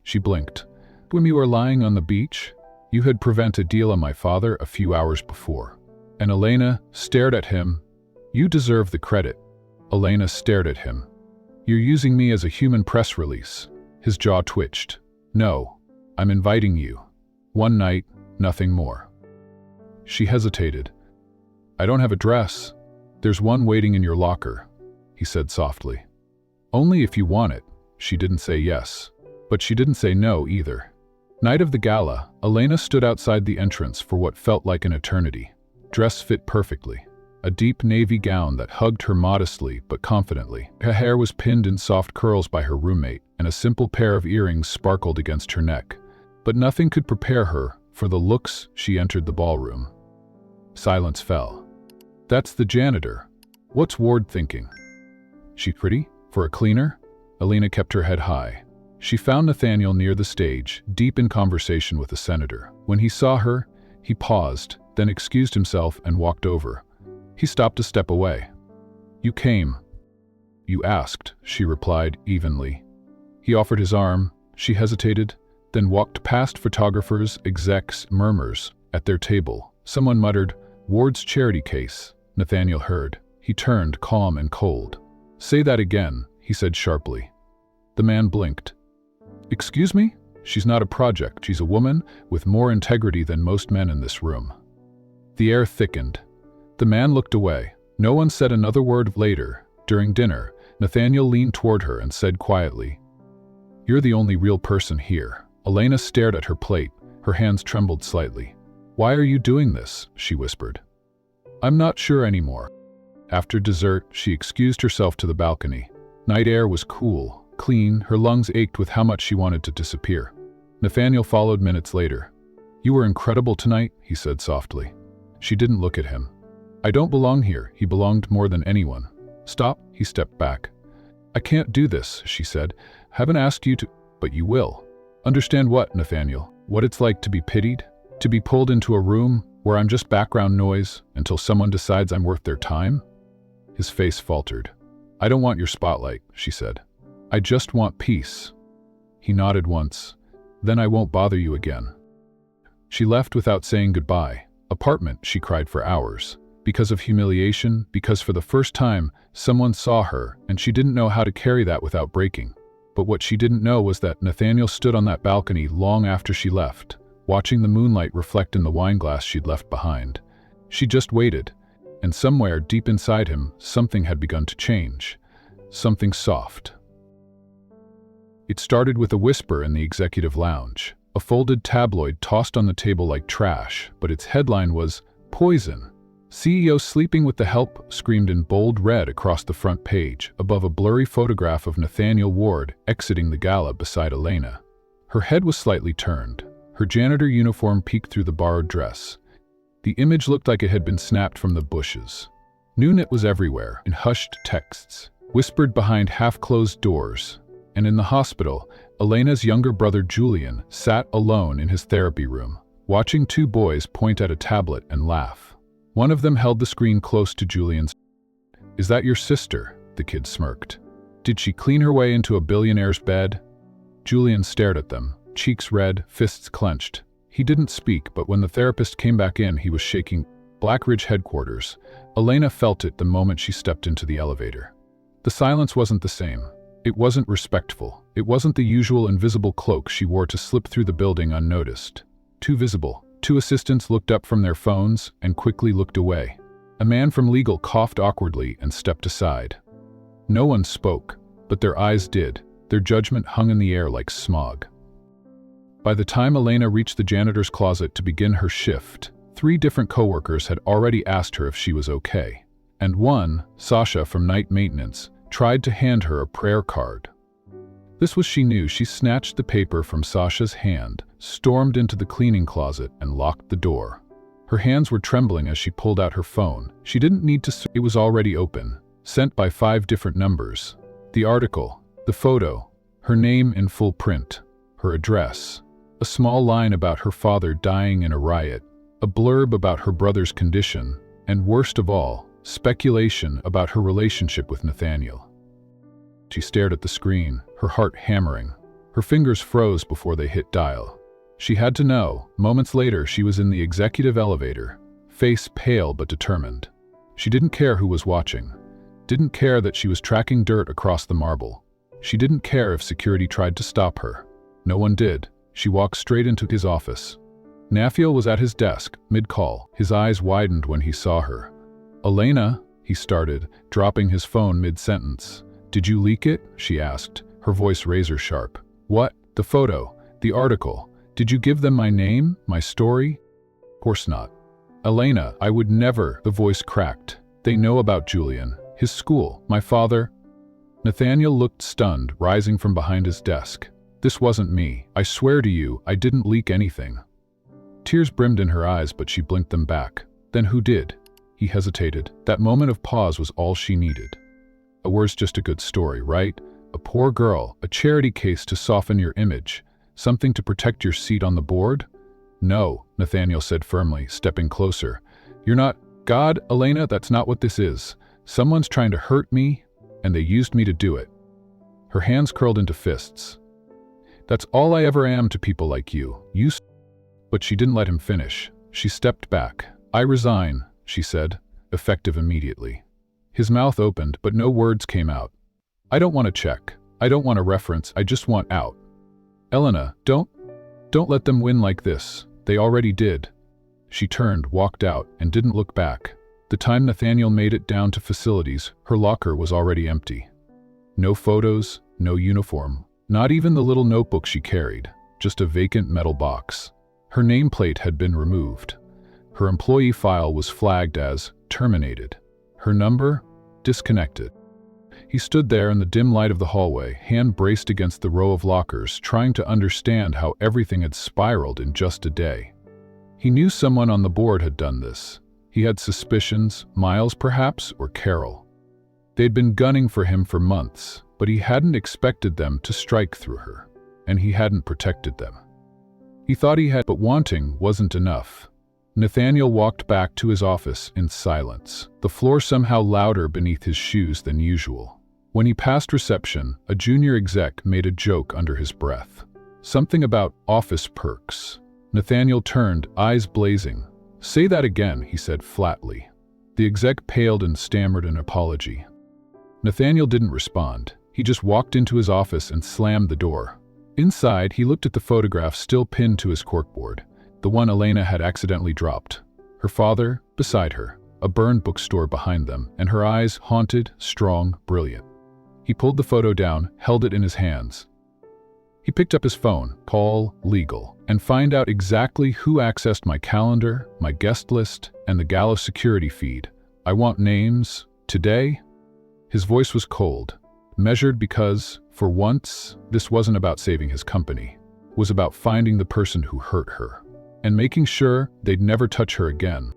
She blinked. "When you were lying on the beach, you had prevented a deal on my father a few hours before." And Elena stared at him. "You deserve the credit." Elena stared at him. "You're using me as a human press release." His jaw twitched. "No, I'm inviting you. One night, nothing more." She hesitated. "I don't have a dress. There's one waiting in your locker," he said softly. "Only if you want it." She didn't say yes, but she didn't say no either. Night of the gala, Elena stood outside the entrance for what felt like an eternity. Dress fit perfectly. A deep navy gown that hugged her modestly but confidently. Her hair was pinned in soft curls by her roommate, and a simple pair of earrings sparkled against her neck. But nothing could prepare her for the looks she entered the ballroom. Silence fell. "That's the janitor. What's Ward thinking? She pretty? For a cleaner?" Elena kept her head high. She found Nathaniel near the stage, deep in conversation with the senator. When he saw her, he paused, then excused himself and walked over. He stopped a step away. "You came." "You asked," she replied evenly. He offered his arm. She hesitated, then walked past photographers, execs, murmurs. At their table, someone muttered, "Ward's charity case." Nathaniel heard. He turned, calm and cold. "Say that again," he said sharply. The man blinked. "Excuse me? She's not a project. She's a woman with more integrity than most men in this room." The air thickened. The man looked away. No one said another word. Later, during dinner, Nathaniel leaned toward her and said quietly, "You're the only real person here." Elena stared at her plate. Her hands trembled slightly. "Why are you doing this?" she whispered. "I'm not sure anymore." After dessert, she excused herself to the balcony. Night air was cool, clean. Her lungs ached with how much she wanted to disappear. Nathaniel followed minutes later. "You were incredible tonight," he said softly. She didn't look at him. "I don't belong here." He belonged more than anyone. "Stop." He stepped back. "I can't do this," she said. "Haven't asked you to." "But you will." "Understand what, Nathaniel? What it's like to be pitied? To be pulled into a room where I'm just background noise until someone decides I'm worth their time?" His face faltered. "I don't want your spotlight," she said. "I just want peace." He nodded once. "Then I won't bother you again." She left without saying goodbye. "Apartment," she cried for hours. Because of humiliation, because for the first time, someone saw her, and she didn't know how to carry that without breaking. But what she didn't know was that Nathaniel stood on that balcony long after she left, watching the moonlight reflect in the wine glass she'd left behind. She just waited, and somewhere deep inside him, something had begun to change. Something soft. It started with a whisper in the executive lounge, a folded tabloid tossed on the table like trash, but its headline was, "Poison. CEO sleeping with the help," screamed in bold red across the front page, above a blurry photograph of Nathaniel Ward exiting the gala beside Elena. Her head was slightly turned. Her janitor uniform peeked through the borrowed dress. The image looked like it had been snapped from the bushes. Noonit was everywhere, in hushed texts, whispered behind half-closed doors. And in the hospital, Elena's younger brother Julian sat alone in his therapy room, watching two boys point at a tablet and laugh. One of them held the screen close to Julian's. "Is that your sister?" the kid smirked. "Did she clean her way into a billionaire's bed?" Julian stared at them, cheeks red, fists clenched. He didn't speak, but when the therapist came back in, he was shaking. Blackridge headquarters. Elena felt it the moment she stepped into the elevator. The silence wasn't the same. It wasn't respectful. It wasn't the usual invisible cloak she wore to slip through the building unnoticed. Too visible. Two assistants looked up from their phones and quickly looked away. A man from legal coughed awkwardly and stepped aside. No one spoke, but their eyes did. Their judgment hung in the air like smog. By the time Elena reached the janitor's closet to begin her shift, 3 different coworkers had already asked her if she was okay. And one, Sasha from night maintenance, tried to hand her a prayer card. This was she knew. She snatched the paper from Sasha's hand, stormed into the cleaning closet, and locked the door. Her hands were trembling as she pulled out her phone. She didn't need to. It was already open, sent by 5 different numbers. The article, the photo, her name in full print, her address, a small line about her father dying in a riot, a blurb about her brother's condition, and worst of all, speculation about her relationship with Nathaniel. She stared at the screen, her heart hammering. Her fingers froze before they hit dial. She had to know. Moments later, she was in the executive elevator, face pale but determined. She didn't care who was watching. Didn't care that she was tracking dirt across the marble. She didn't care if security tried to stop her. No one did. She walked straight into his office. Nathaniel was at his desk, mid-call. His eyes widened when he saw her. "Elena," he started, dropping his phone mid-sentence. "Did you leak it?" she asked, her voice razor-sharp. "What? The photo? The article? Did you give them my name? My story?" "Of course not." "Elena, I would never," the voice cracked. "They know about Julian, his school, my father." Nathaniel looked stunned, rising from behind his desk. "This wasn't me. I swear to you, I didn't leak anything." Tears brimmed in her eyes, but she blinked them back. "Then who did?" He hesitated. That moment of pause was all she needed. A word's just a good story, right? A poor girl, a charity case to soften your image, something to protect your seat on the board? "No," Nathaniel said firmly, stepping closer. "You're not God, Elena, that's not what this is. Someone's trying to hurt me, and they used me to do it." Her hands curled into fists. "That's all I ever am to people like you. But she didn't let him finish. She stepped back. "I resign," she said, effective immediately. His mouth opened, but no words came out. "I don't want a check. I don't want a reference. I just want out." "Elena, don't let them win like this. They already did." She turned, walked out, and didn't look back. The time Nathaniel made it down to facilities, her locker was already empty. No photos, no uniform, not even the little notebook she carried, just a vacant metal box. Her nameplate had been removed. Her employee file was flagged as terminated. Her number? Disconnected. He stood there in the dim light of the hallway, hand braced against the row of lockers, trying to understand how everything had spiraled in just a day. He knew someone on the board had done this. He had suspicions, Miles perhaps, or Carol. They'd been gunning for him for months, but he hadn't expected them to strike through her, and he hadn't protected them. He thought he had, but wanting wasn't enough. Nathaniel walked back to his office in silence, the floor somehow louder beneath his shoes than usual. When he passed reception, a junior exec made a joke under his breath. Something about office perks. Nathaniel turned, eyes blazing. "Say that again," he said flatly. The exec paled and stammered an apology. Nathaniel didn't respond. He just walked into his office and slammed the door. Inside, he looked at the photograph still pinned to his corkboard, the one Elena had accidentally dropped. Her father, beside her, a burned bookstore behind them, and her eyes haunted, strong, brilliant. He pulled the photo down, held it in his hands. He picked up his phone, call legal, and find out exactly who accessed my calendar, my guest list, and the gala security feed. I want names, today. His voice was cold, measured because, for once, this wasn't about saving his company. It was about finding the person who hurt her, and making sure they'd never touch her again.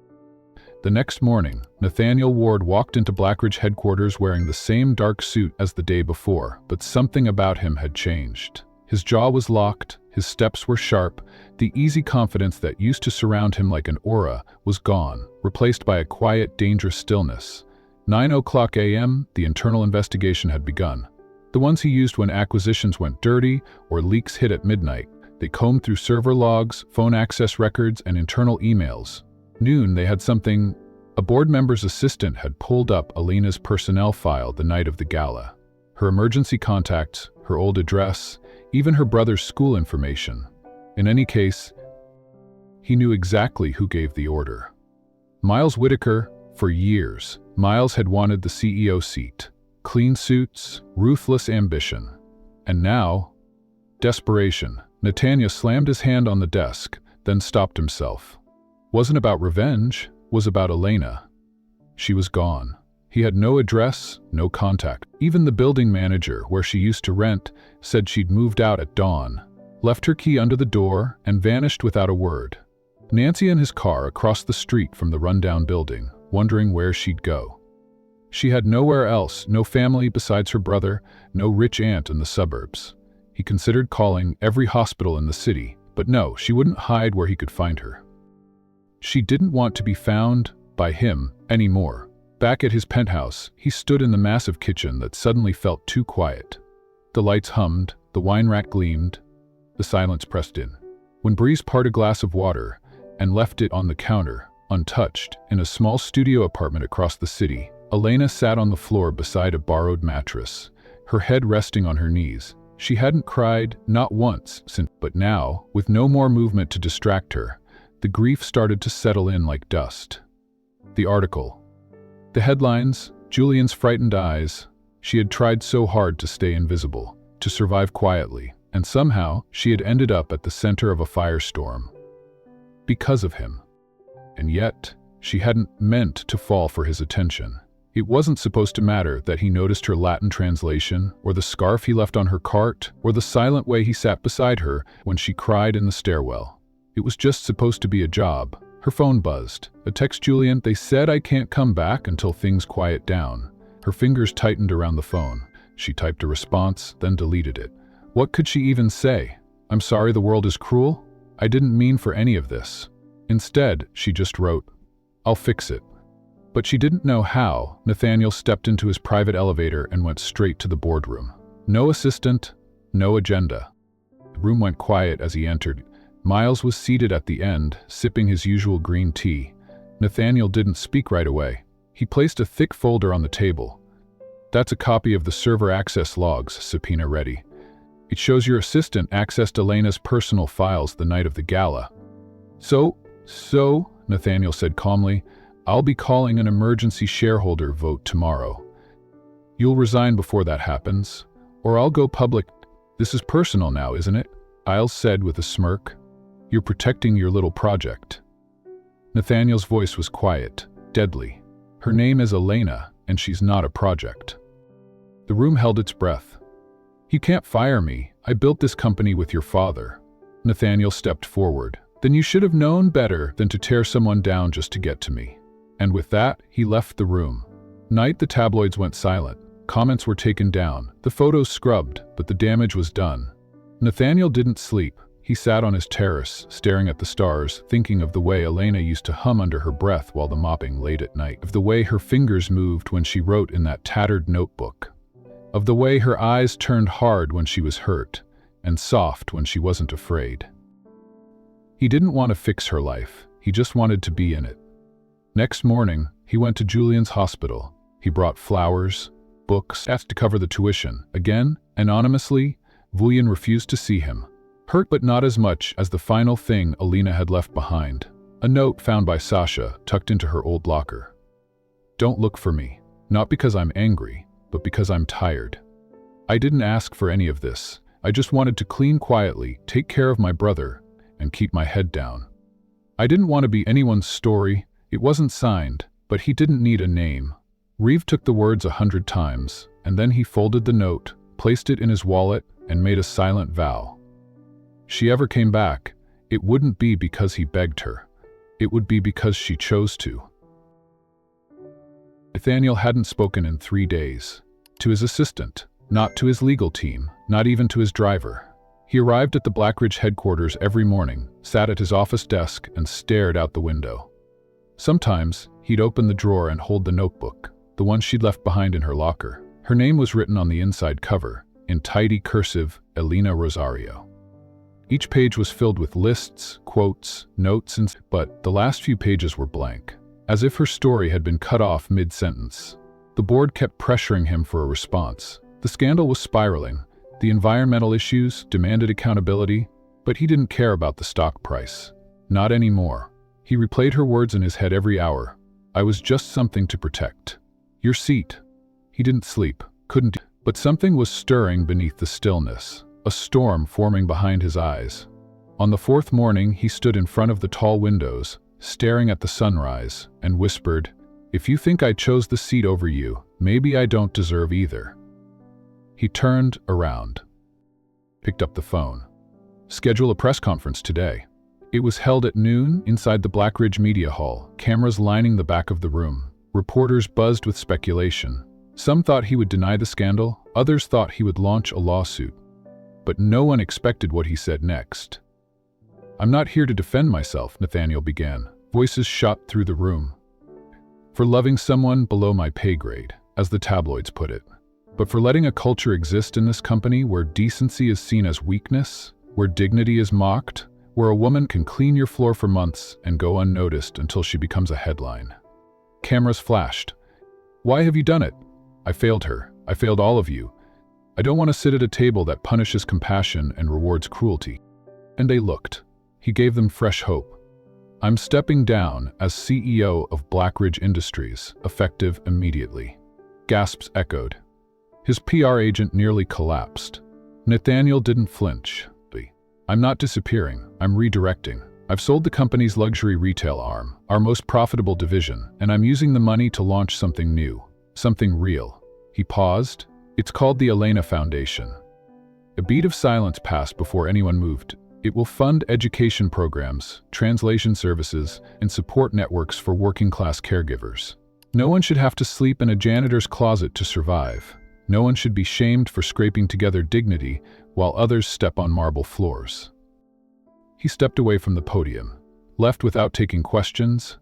The next morning, Nathaniel Ward walked into Blackridge headquarters wearing the same dark suit as the day before, but something about him had changed. His jaw was locked, his steps were sharp, the easy confidence that used to surround him like an aura was gone, replaced by a quiet, dangerous stillness. 9:00 a.m., the internal investigation had begun. The ones he used when acquisitions went dirty or leaks hit at midnight. They combed through server logs, phone access records, and internal emails. Noon, they had something. A board member's assistant had pulled up Elena's personnel file the night of the gala. Her emergency contacts, her old address, even her brother's school information. In any case, he knew exactly who gave the order. Miles Whitaker. For years, Miles had wanted the CEO seat. Clean suits, ruthless ambition. And now, desperation. Nathaniel slammed his hand on the desk, then stopped himself. Wasn't about revenge, was about Elena. She was gone. He had no address, no contact. Even the building manager, where she used to rent, said she'd moved out at dawn, left her key under the door, and vanished without a word. Nancy in his car across the street from the rundown building, wondering where she'd go. She had nowhere else, no family besides her brother, no rich aunt in the suburbs. He considered calling every hospital in the city, but no, she wouldn't hide where he could find her. She didn't want to be found by him anymore. Back at his penthouse, he stood in the massive kitchen that suddenly felt too quiet. The lights hummed, the wine rack gleamed, the silence pressed in. When Breeze poured a glass of water and left it on the counter, untouched, in a small studio apartment across the city, Elena sat on the floor beside a borrowed mattress, her head resting on her knees. She hadn't cried, not once, but now, with no more movement to distract her, the grief started to settle in like dust. The article. The headlines, Julian's frightened eyes. She had tried so hard to stay invisible, to survive quietly, and somehow she had ended up at the center of a firestorm. Because of him. And yet, she hadn't meant to fall for his attention. It wasn't supposed to matter that he noticed her Latin translation, or the scarf he left on her cart, or the silent way he sat beside her when she cried in the stairwell. It was just supposed to be a job. Her phone buzzed. A text, Julian, they said I can't come back until things quiet down. Her fingers tightened around the phone. She typed a response, then deleted it. What could she even say? I'm sorry the world is cruel? I didn't mean for any of this. Instead, she just wrote, I'll fix it. But she didn't know how. Nathaniel stepped into his private elevator and went straight to the boardroom. No assistant, no agenda. The room went quiet as he entered. Miles was seated at the end, sipping his usual green tea. Nathaniel didn't speak right away. He placed a thick folder on the table. That's a copy of the server access logs, subpoena ready. It shows your assistant accessed Elena's personal files the night of the gala. So, Nathaniel said calmly, I'll be calling an emergency shareholder vote tomorrow. You'll resign before that happens, or I'll go public. This is personal now, isn't it? Isles said with a smirk. You're protecting your little project. Nathaniel's voice was quiet, deadly. Her name is Elena, and she's not a project. The room held its breath. You can't fire me. I built this company with your father. Nathaniel stepped forward. Then you should have known better than to tear someone down just to get to me. And with that, he left the room. Night, the tabloids went silent. Comments were taken down, the photos scrubbed, but the damage was done. Nathaniel didn't sleep. He sat on his terrace, staring at the stars, thinking of the way Elena used to hum under her breath while the mopping late at night, of the way her fingers moved when she wrote in that tattered notebook, of the way her eyes turned hard when she was hurt, and soft when she wasn't afraid. He didn't want to fix her life, he just wanted to be in it. Next morning, he went to Julian's hospital. He brought flowers, books, asked to cover the tuition. Again, anonymously, Julian refused to see him. Hurt but not as much as the final thing Elena had left behind. A note found by Sasha, tucked into her old locker. Don't look for me. Not because I'm angry, but because I'm tired. I didn't ask for any of this. I just wanted to clean quietly, take care of my brother, and keep my head down. I didn't want to be anyone's story. It wasn't signed, but he didn't need a name. Reeve took the words 100 times, and then he folded the note, placed it in his wallet, and made a silent vow. She ever came back, it wouldn't be because he begged her. It would be because she chose to. Nathaniel hadn't spoken in 3 days. To his assistant, not to his legal team, not even to his driver. He arrived at the Blackridge headquarters every morning, sat at his office desk, and stared out the window. Sometimes, he'd open the drawer and hold the notebook, the one she'd left behind in her locker. Her name was written on the inside cover, in tidy cursive, Elena Rosario. Each page was filled with lists, quotes, notes, but the last few pages were blank, as if her story had been cut off mid-sentence. The board kept pressuring him for a response. The scandal was spiraling. The environmental issues demanded accountability, but he didn't care about the stock price. Not anymore. He replayed her words in his head every hour. I was just something to protect. Your seat. He didn't sleep, couldn't, but something was stirring beneath the stillness, a storm forming behind his eyes. On the 4th morning, he stood in front of the tall windows, staring at the sunrise, and whispered, "If you think I chose the seat over you, maybe I don't deserve either." He turned around, picked up the phone. Schedule a press conference today. It was held at noon inside the Blackridge Media Hall, cameras lining the back of the room. Reporters buzzed with speculation. Some thought he would deny the scandal, others thought he would launch a lawsuit. But no one expected what he said next. "I'm not here to defend myself," Nathaniel began. Voices shot through the room. "For loving someone below my pay grade, as the tabloids put it. But for letting a culture exist in this company where decency is seen as weakness, where dignity is mocked, where a woman can clean your floor for months and go unnoticed until she becomes a headline." Cameras flashed. "Why have you done it?" "I failed her. I failed all of you. I don't want to sit at a table that punishes compassion and rewards cruelty." And they looked. He gave them fresh hope. "I'm stepping down as CEO of Blackridge Industries, effective immediately." Gasps echoed. His PR agent nearly collapsed. Nathaniel didn't flinch. "I'm not disappearing, I'm redirecting. I've sold the company's luxury retail arm, our most profitable division, and I'm using the money to launch something new, something real." He paused. "It's called the Elena Foundation." A beat of silence passed before anyone moved. "It will fund education programs, translation services, and support networks for working-class caregivers. No one should have to sleep in a janitor's closet to survive. No one should be shamed for scraping together dignity while others step on marble floors." He stepped away from the podium, left without taking questions.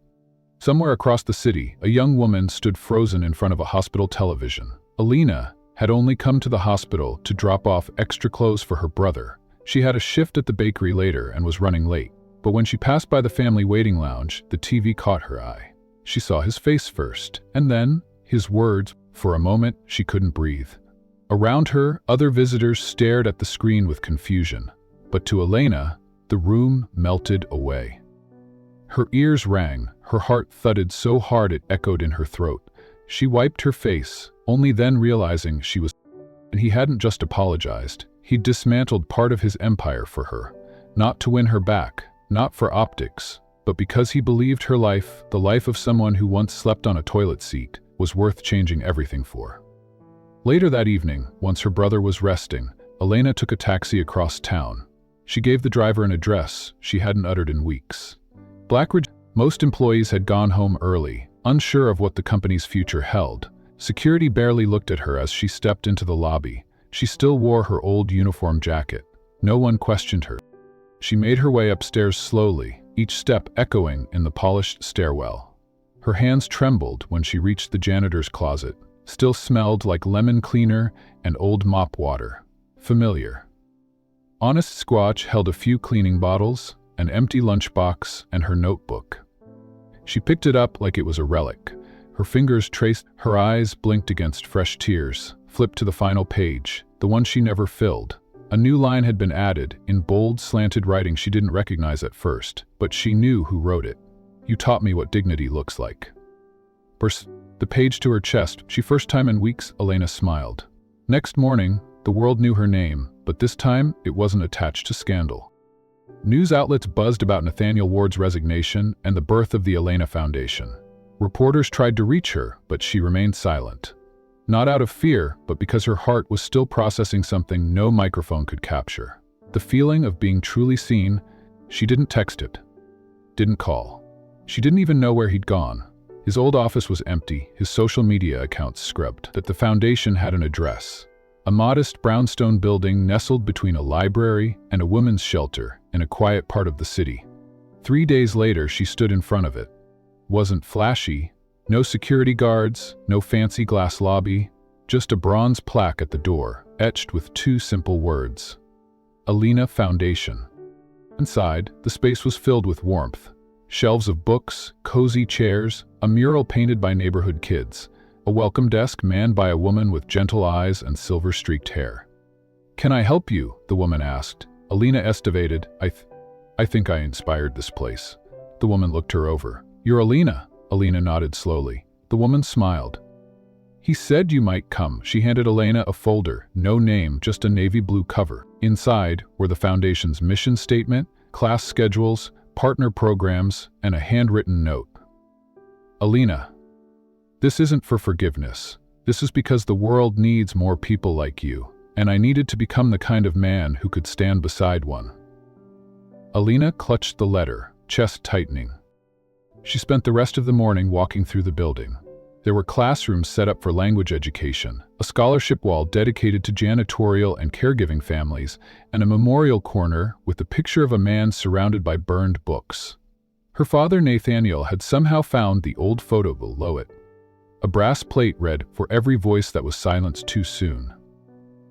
Somewhere across the city, a young woman stood frozen in front of a hospital television. Elena had only come to the hospital to drop off extra clothes for her brother. She had a shift at the bakery later and was running late. But when she passed by the family waiting lounge, the TV caught her eye. She saw his face first, and then his words. For a moment, she couldn't breathe. Around her, other visitors stared at the screen with confusion. But to Elena, the room melted away. Her ears rang, her heart thudded so hard it echoed in her throat. She wiped her face, only then realizing she was. And he hadn't just apologized. He'd dismantled part of his empire for her. Not to win her back, not for optics, but because he believed her life, the life of someone who once slept on a toilet seat, was worth changing everything for. Later that evening, once her brother was resting, Elena took a taxi across town. She gave the driver an address she hadn't uttered in weeks. Blackridge. Most employees had gone home early, unsure of what the company's future held. Security barely looked at her as she stepped into the lobby. She still wore her old uniform jacket. No one questioned her. She made her way upstairs slowly, each step echoing in the polished stairwell. Her hands trembled when she reached the janitor's closet. Still smelled like lemon cleaner and old mop water. Familiar. Honest Squatch held a few cleaning bottles, an empty lunchbox, and her notebook. She picked it up like it was a relic. Her fingers traced, her eyes blinked against fresh tears, flipped to the final page, the one she never filled. A new line had been added, in bold, slanted writing she didn't recognize at first, but she knew who wrote it. "You taught me what dignity looks like." Burst the page to her chest. She first time in weeks, Elena smiled. Next morning, the world knew her name, but this time it wasn't attached to scandal. News outlets buzzed about Nathaniel Ward's resignation and the birth of the Elena Foundation. Reporters tried to reach her, but she remained silent. Not out of fear, but because her heart was still processing something no microphone could capture. The feeling of being truly seen. She didn't text it, didn't call. She didn't even know where he'd gone. His old office was empty, his social media accounts scrubbed. That the foundation had an address. A modest brownstone building nestled between a library and a women's shelter in a quiet part of the city. 3 days later, she stood in front of it. Wasn't flashy, no security guards, no fancy glass lobby, just a bronze plaque at the door, etched with 2 simple words: Elena Foundation. Inside, the space was filled with warmth. Shelves of books, cozy chairs, a mural painted by neighborhood kids, a welcome desk manned by a woman with gentle eyes and silver-streaked hair. "Can I help you?" the woman asked. Elena estivated, I think I inspired this place." The woman looked her over. "You're Elena." Elena nodded slowly. The woman smiled. "He said you might come." She handed Elena a folder, no name, just a navy blue cover. Inside were the foundation's mission statement, class schedules, partner programs, and a handwritten note. "Elena, this isn't for forgiveness. This is because the world needs more people like you, and I needed to become the kind of man who could stand beside one." Elena clutched the letter, chest tightening. She spent the rest of the morning walking through the building. There were classrooms set up for language education, a scholarship wall dedicated to janitorial and caregiving families, and a memorial corner with the picture of a man surrounded by burned books. Her father, Nathaniel, had somehow found the old photo below it. A brass plate read, "For every voice that was silenced too soon."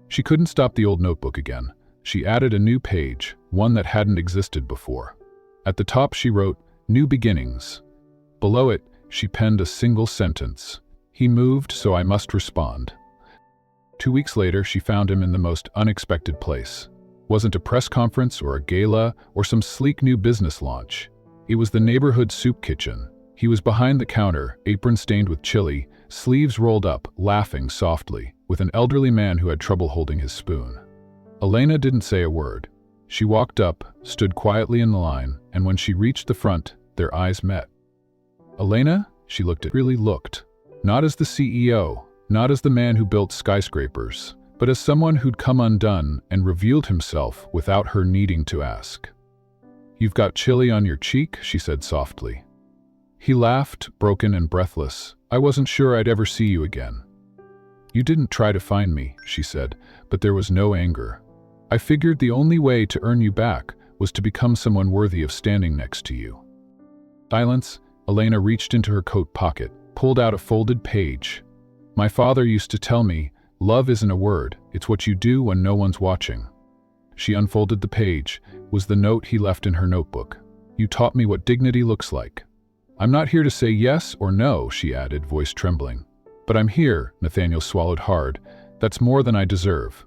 She couldn't stop the old notebook again. She added a new page, one that hadn't existed before. At the top she wrote, "New beginnings." Below it, she penned a single sentence: "He moved, so I must respond." 2 weeks later, she found him in the most unexpected place. Wasn't a press conference or a gala or some sleek new business launch. It was the neighborhood soup kitchen. He was behind the counter, apron stained with chili, sleeves rolled up, laughing softly, with an elderly man who had trouble holding his spoon. Elena didn't say a word. She walked up, stood quietly in the line, and when she reached the front, their eyes met. "Elena?" She really looked. Not as the CEO, not as the man who built skyscrapers, but as someone who'd come undone and revealed himself without her needing to ask. "You've got chili on your cheek," she said softly. He laughed, broken and breathless. "I wasn't sure I'd ever see you again." "You didn't try to find me," she said, but there was no anger. "I figured the only way to earn you back was to become someone worthy of standing next to you." Silence. Elena reached into her coat pocket, pulled out a folded page. "My father used to tell me, love isn't a word, it's what you do when no one's watching." She unfolded the page. It was the note he left in her notebook. "You taught me what dignity looks like. I'm not here to say yes or no," she added, voice trembling. "But I'm here." Nathaniel swallowed hard. "That's more than I deserve."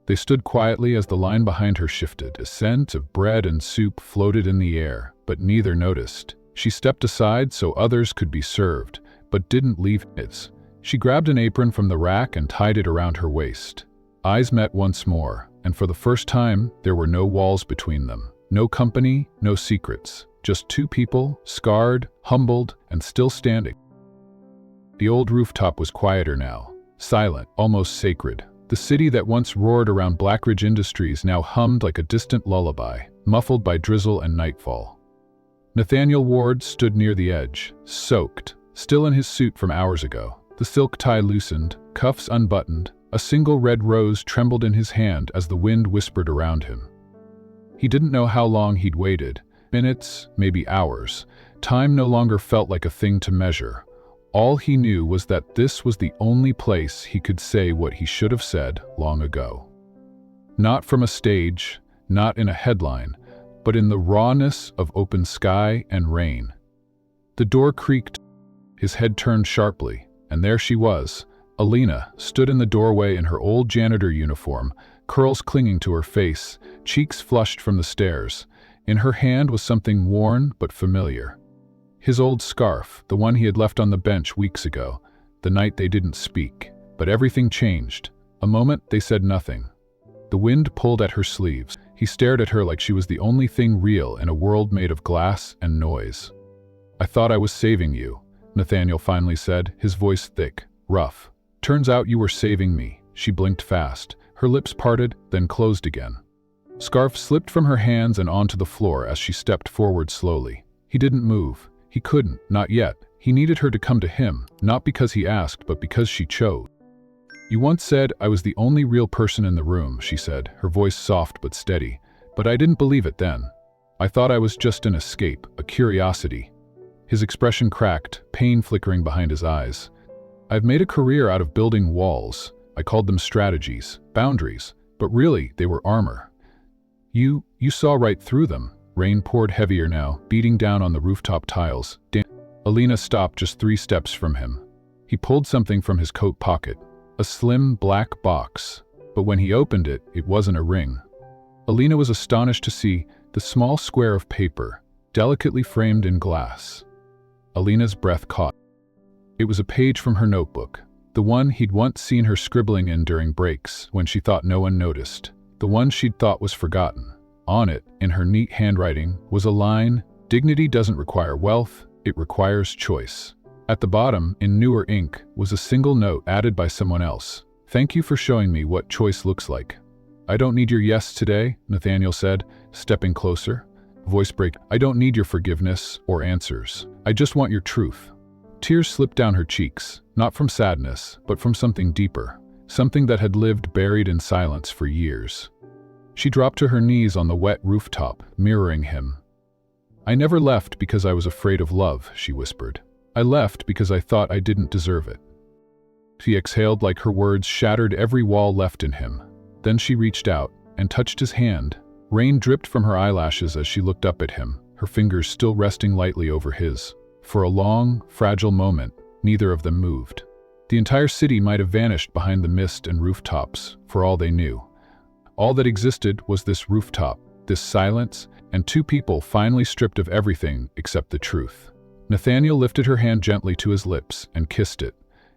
They stood quietly as the line behind her shifted. A scent of bread and soup floated in the air, but neither noticed. She stepped aside so others could be served, but didn't leave his. She grabbed an apron from the rack and tied it around her waist. Eyes met once more, and for the first time, there were no walls between them. No company, no secrets. Just 2 people, scarred, humbled, and still standing. The old rooftop was quieter now, silent, almost sacred. The city that once roared around Blackridge Industries now hummed like a distant lullaby, muffled by drizzle and nightfall. Nathaniel Ward stood near the edge, soaked, still in his suit from hours ago. The silk tie loosened, cuffs unbuttoned, a single red rose trembled in his hand as the wind whispered around him. He didn't know how long he'd waited. Minutes, maybe hours. Time no longer felt like a thing to measure. All he knew was that this was the only place he could say what he should have said long ago. Not from a stage, not in a headline, but in the rawness of open sky and rain. The door creaked. His head turned sharply, and there she was. Elena stood in the doorway in her old janitor uniform, curls clinging to her face, cheeks flushed from the stairs. In her hand was something worn but familiar. His old scarf, the one he had left on the bench weeks ago, the night they didn't speak. But everything changed. A moment they said nothing. The wind pulled at her sleeves. He stared at her like she was the only thing real in a world made of glass and noise. "I thought I was saving you," Nathaniel finally said, his voice thick, rough. "Turns out you were saving me." She blinked fast. Her lips parted, then closed again. Scarf slipped from her hands and onto the floor as she stepped forward slowly. He didn't move. He couldn't, not yet. He needed her to come to him, not because he asked, but because she chose. "You once said I was the only real person in the room," she said, her voice soft but steady. "But I didn't believe it then. I thought I was just an escape, a curiosity." His expression cracked, pain flickering behind his eyes. "I've made a career out of building walls. I called them strategies, boundaries, but really they were armor. You saw right through them." Rain poured heavier now, beating down on the rooftop tiles. Elena stopped just 3 steps from him. He pulled something from his coat pocket, a slim black box, but when he opened it, it wasn't a ring. Elena was astonished to see the small square of paper, delicately framed in glass. Elena's breath caught. It was a page from her notebook, the one he'd once seen her scribbling in during breaks when she thought no one noticed, the one she'd thought was forgotten. On it, in her neat handwriting, was a line, "Dignity doesn't require wealth, it requires choice." At the bottom, in newer ink, was a single note added by someone else. "Thank you for showing me what choice looks like." "I don't need your yes today," Nathaniel said, stepping closer. Voice break. "I don't need your forgiveness or answers. I just want your truth." Tears slipped down her cheeks, not from sadness, but from something deeper, something that had lived buried in silence for years. She dropped to her knees on the wet rooftop, mirroring him. "I never left because I was afraid of love," she whispered. "I left because I thought I didn't deserve it." She exhaled like her words shattered every wall left in him. Then she reached out and touched his hand. Rain dripped from her eyelashes as she looked up at him, her fingers still resting lightly over his. For a long, fragile moment, neither of them moved. The entire city might have vanished behind the mist and rooftops, for all they knew. All that existed was this rooftop, this silence, and 2 people finally stripped of everything except the truth. Nathaniel lifted her hand gently to his lips and kissed it,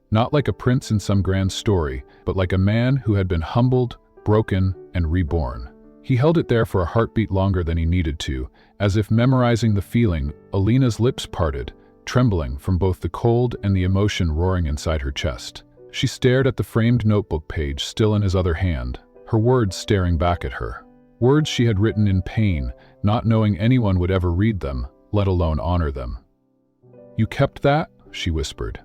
not like a prince in some grand story, but like a man who had been humbled, broken, and reborn. He held it there for a heartbeat longer than he needed to, as if memorizing the feeling. Elena's lips parted, trembling from both the cold and the emotion roaring inside her chest. She stared at the framed notebook page still in his other hand, her words staring back at her. Words she had written in pain, not knowing anyone would ever read them, let alone honor them. "You kept that?" she whispered.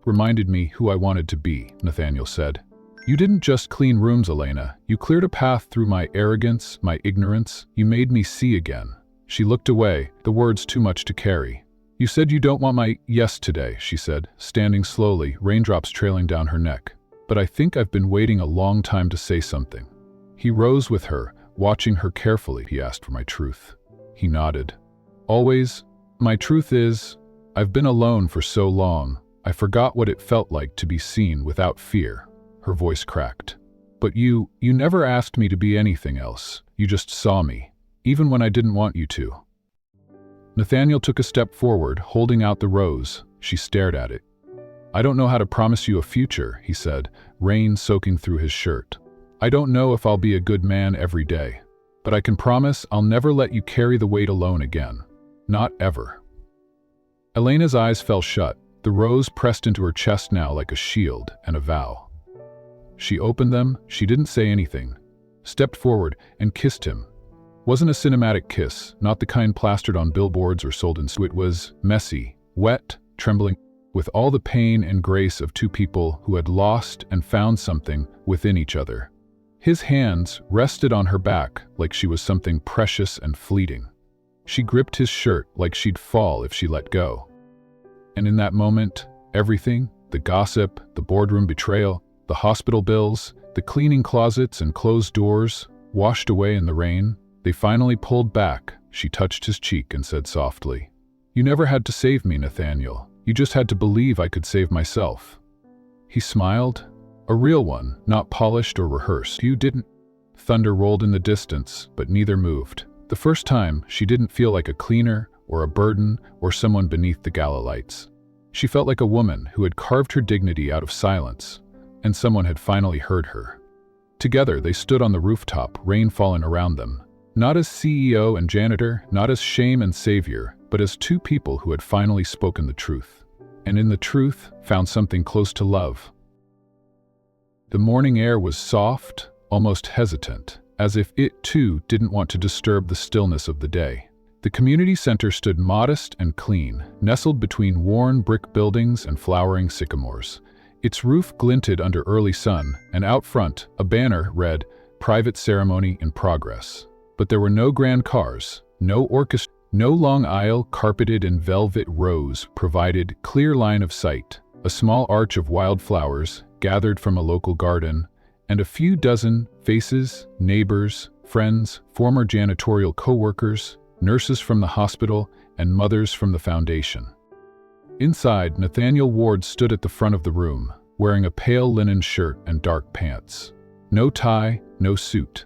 "Reminded me who I wanted to be," Nathaniel said. "You didn't just clean rooms, Elena. You cleared a path through my arrogance, my ignorance. You made me see again." She looked away, the words too much to carry. "You said you don't want my yes today," she said, standing slowly, raindrops trailing down her neck. "But I think I've been waiting a long time to say something." He rose with her, watching her carefully. "He asked for my truth." He nodded. "Always. My truth is, I've been alone for so long, I forgot what it felt like to be seen without fear." Her voice cracked. "But you never asked me to be anything else. You just saw me, even when I didn't want you to." Nathaniel took a step forward, holding out the rose. She stared at it. "I don't know how to promise you a future," he said, rain soaking through his shirt. "I don't know if I'll be a good man every day, but I can promise I'll never let you carry the weight alone again. Not ever." Elena's eyes fell shut, the rose pressed into her chest now like a shield and a vow. She opened them, she didn't say anything, stepped forward and kissed him. Wasn't a cinematic kiss, not the kind plastered on billboards or sold in. It was messy, wet, trembling, with all the pain and grace of 2 people who had lost and found something within each other. His hands rested on her back like she was something precious and fleeting. She gripped his shirt like she'd fall if she let go. And in that moment, everything, the gossip, the boardroom betrayal, the hospital bills, the cleaning closets and closed doors, washed away in the rain. They finally pulled back. She touched his cheek and said softly, You never had to save me, Nathaniel. You just had to believe I could save myself. He smiled. A real one, not polished or rehearsed. You didn't. Thunder rolled in the distance, but neither moved. The first time, she didn't feel like a cleaner or a burden or someone beneath the gala lights. She felt like a woman who had carved her dignity out of silence, and someone had finally heard her. Together, they stood on the rooftop, rain falling around them. Not as CEO and janitor, not as shame and savior, but as two people who had finally spoken the truth. And in the truth, found something close to love. The morning air was soft, almost hesitant, as if it too didn't want to disturb the stillness of the day. The community center stood modest and clean, nestled between worn brick buildings and flowering sycamores. Its roof glinted under early sun, and out front, a banner read, "Private Ceremony in Progress." But there were no grand cars, no orchestra, no long aisle carpeted in velvet rose provided clear line of sight. A small arch of wildflowers, gathered from a local garden, and a few dozen faces, neighbors, friends, former janitorial co-workers, nurses from the hospital, and mothers from the foundation. Inside, Nathaniel Ward stood at the front of the room, wearing a pale linen shirt and dark pants. No tie, no suit.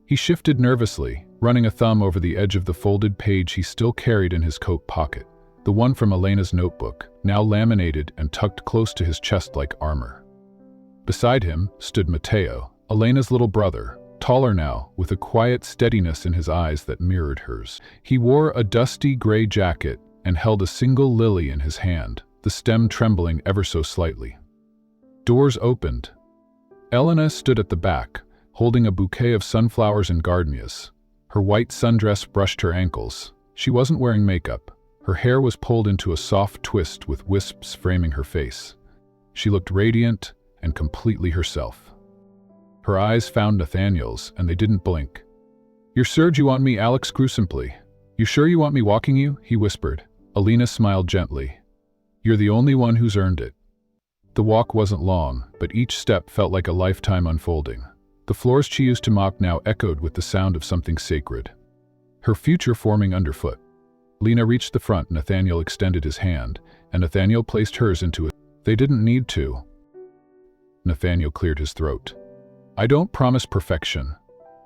He shifted nervously, running a thumb over the edge of the folded page he still carried in his coat pocket, the one from Elena's notebook, now laminated and tucked close to his chest like armor. Beside him stood Matteo, Elena's little brother, taller now, with a quiet steadiness in his eyes that mirrored hers. He wore a dusty gray jacket and held a single lily in his hand, the stem trembling ever so slightly. Doors opened. Elena stood at the back, holding a bouquet of sunflowers and gardenias. Her white sundress brushed her ankles. She wasn't wearing makeup. Her hair was pulled into a soft twist with wisps framing her face. She looked radiant and completely herself. Her eyes found Nathaniel's, and they didn't blink. "You're sure you want me?" Alex grew simply. "You sure you want me walking you?" he whispered. Elena smiled gently. "You're the only one who's earned it." The walk wasn't long, but each step felt like a lifetime unfolding. The floors she used to mop now echoed with the sound of something sacred. Her future forming underfoot. Lena reached the front. Nathaniel extended his hand, and Nathaniel placed hers into it. They didn't need to. Nathaniel cleared his throat. "I don't promise perfection.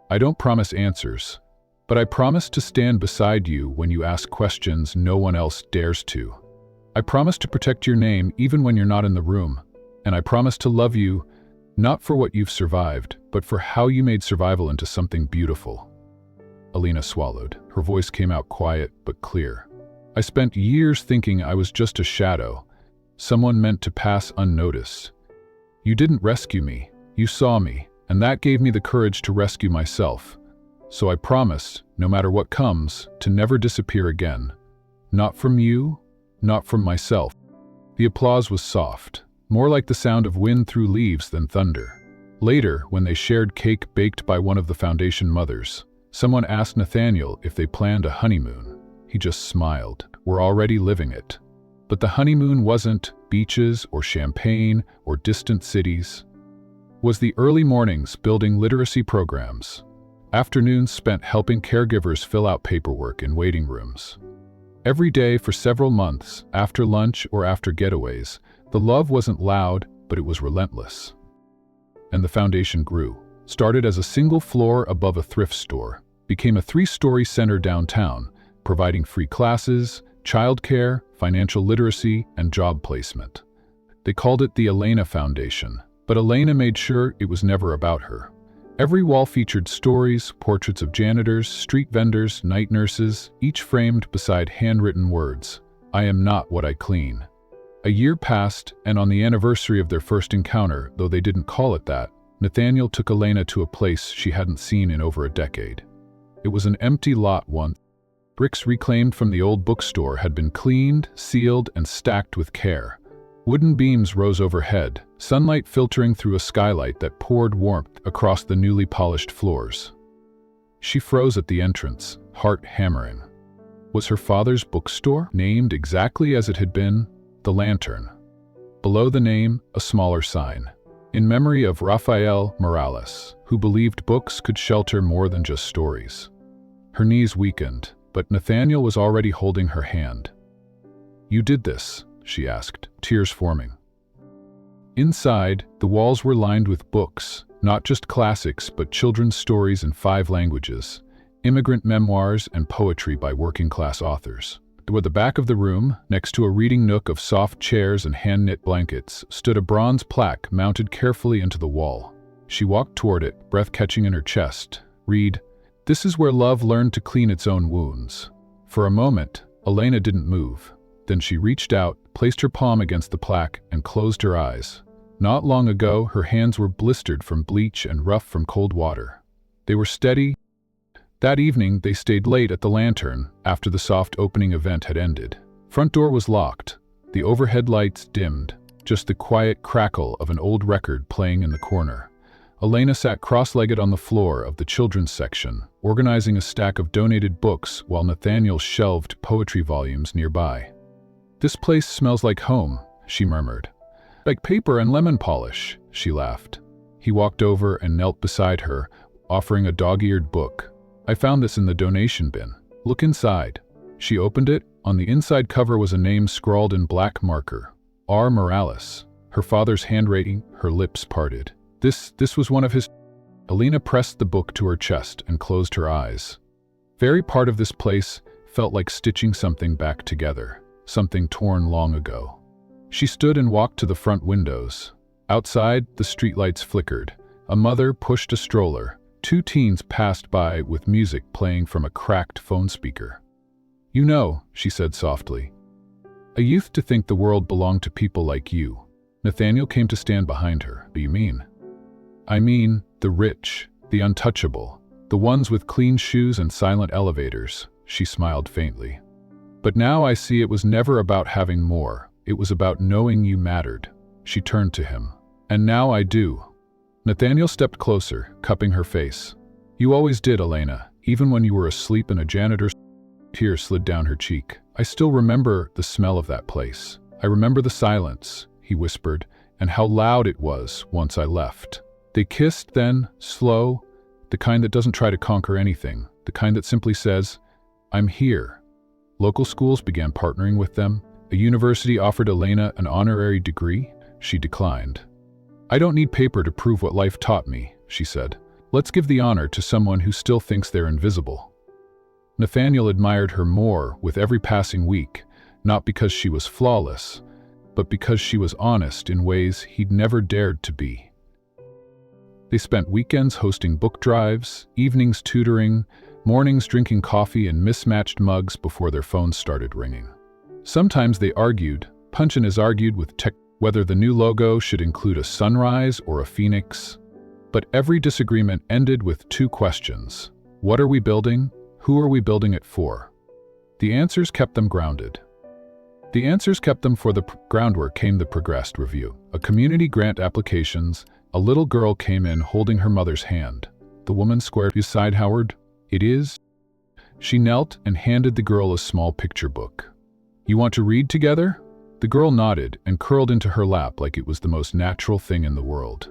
I don't promise answers. But I promise to stand beside you when you ask questions no one else dares to. I promise to protect your name even when you're not in the room. And I promise to love you, not for what you've survived, but for how you made survival into something beautiful." Elena swallowed. Her voice came out quiet but clear. "I spent years thinking I was just a shadow, someone meant to pass unnoticed. You didn't rescue me. You saw me, and that gave me the courage to rescue myself. So I promised, no matter what comes, to never disappear again. Not from you, not from myself." The applause was soft, more like the sound of wind through leaves than thunder. Later, when they shared cake baked by one of the foundation mothers, someone asked Nathaniel if they planned a honeymoon. He just smiled. "We're already living it." But the honeymoon wasn't beaches or champagne or distant cities. It was the early mornings building literacy programs, afternoons spent helping caregivers fill out paperwork in waiting rooms. Every day for several months, after lunch or after getaways, the love wasn't loud, but it was relentless. And the foundation grew. Started as a single floor above a thrift store, became a 3-story center downtown, providing free classes, childcare, financial literacy, and job placement. They called it the Elena Foundation, but Elena made sure it was never about her. Every wall featured stories, portraits of janitors, street vendors, night nurses, each framed beside handwritten words. "I am not what I clean." A year passed, and on the anniversary of their first encounter, though they didn't call it that, Nathaniel took Elena to a place she hadn't seen in over a decade. It was an empty lot once. Bricks reclaimed from the old bookstore had been cleaned, sealed, and stacked with care. Wooden beams rose overhead, sunlight filtering through a skylight that poured warmth across the newly polished floors. She froze at the entrance, heart hammering. Was her father's bookstore named exactly as it had been? The Lantern. Below the name, a smaller sign. In memory of Rafael Morales, who believed books could shelter more than just stories. Her knees weakened, but Nathaniel was already holding her hand. "You did this?" she asked, tears forming. Inside, the walls were lined with books, not just classics but children's stories in 5 languages, immigrant memoirs and poetry by working-class authors. At the back of the room, next to a reading nook of soft chairs and hand-knit blankets, stood a bronze plaque mounted carefully into the wall. She walked toward it, breath catching in her chest. Read, "This is where love learned to clean its own wounds." For a moment, Elena didn't move. Then she reached out, placed her palm against the plaque, and closed her eyes. Not long ago, her hands were blistered from bleach and rough from cold water. They were steady. That evening, they stayed late at the Lantern after the soft opening event had ended. Front door was locked, the overhead lights dimmed, just the quiet crackle of an old record playing in the corner. Elena sat cross-legged on the floor of the children's section, organizing a stack of donated books while Nathaniel shelved poetry volumes nearby. "This place smells like home," she murmured. "Like paper and lemon polish," she laughed. He walked over and knelt beside her, offering a dog-eared book. "I found this in the donation bin. Look inside." She opened it. On the inside cover was a name scrawled in black marker. R. Morales. Her father's handwriting, her lips parted. This was one of his... Elena pressed the book to her chest and closed her eyes. Very part of this place felt like stitching something back together, something torn long ago. She stood and walked to the front windows. Outside, the streetlights flickered. A mother pushed a stroller. 2 teens passed by with music playing from a cracked phone speaker. "You know," she said softly, "I used to think the world belonged to people like you." Nathaniel came to stand behind her. "What do you mean?" "I mean, the rich, the untouchable, the ones with clean shoes and silent elevators," she smiled faintly. "But now I see it was never about having more. It was about knowing you mattered." She turned to him. "And now I do." Nathaniel stepped closer, cupping her face. "You always did, Elena, even when you were asleep and a janitor's..." Tear slid down her cheek. "I still remember the smell of that place. I remember the silence," he whispered, "and how loud it was once I left." They kissed then, slow, the kind that doesn't try to conquer anything, the kind that simply says, "I'm here." Local schools began partnering with them. A university offered Elena an honorary degree. She declined. "I don't need paper to prove what life taught me," she said. "Let's give the honor to someone who still thinks they're invisible." Nathaniel admired her more with every passing week, not because she was flawless, but because she was honest in ways he'd never dared to be. They spent weekends hosting book drives, evenings tutoring, mornings drinking coffee in mismatched mugs before their phones started ringing. Sometimes they argued. Punchin has argued with tech whether the new logo should include a sunrise or a phoenix. But every disagreement ended with 2 questions. What are we building? Who are we building it for? The answers kept them grounded. For the groundwork came the progressed review. A community grant applications. A little girl came in holding her mother's hand. The woman squared beside Howard. "It is?" She knelt and handed the girl a small picture book. "You want to read together?" The girl nodded and curled into her lap like it was the most natural thing in the world.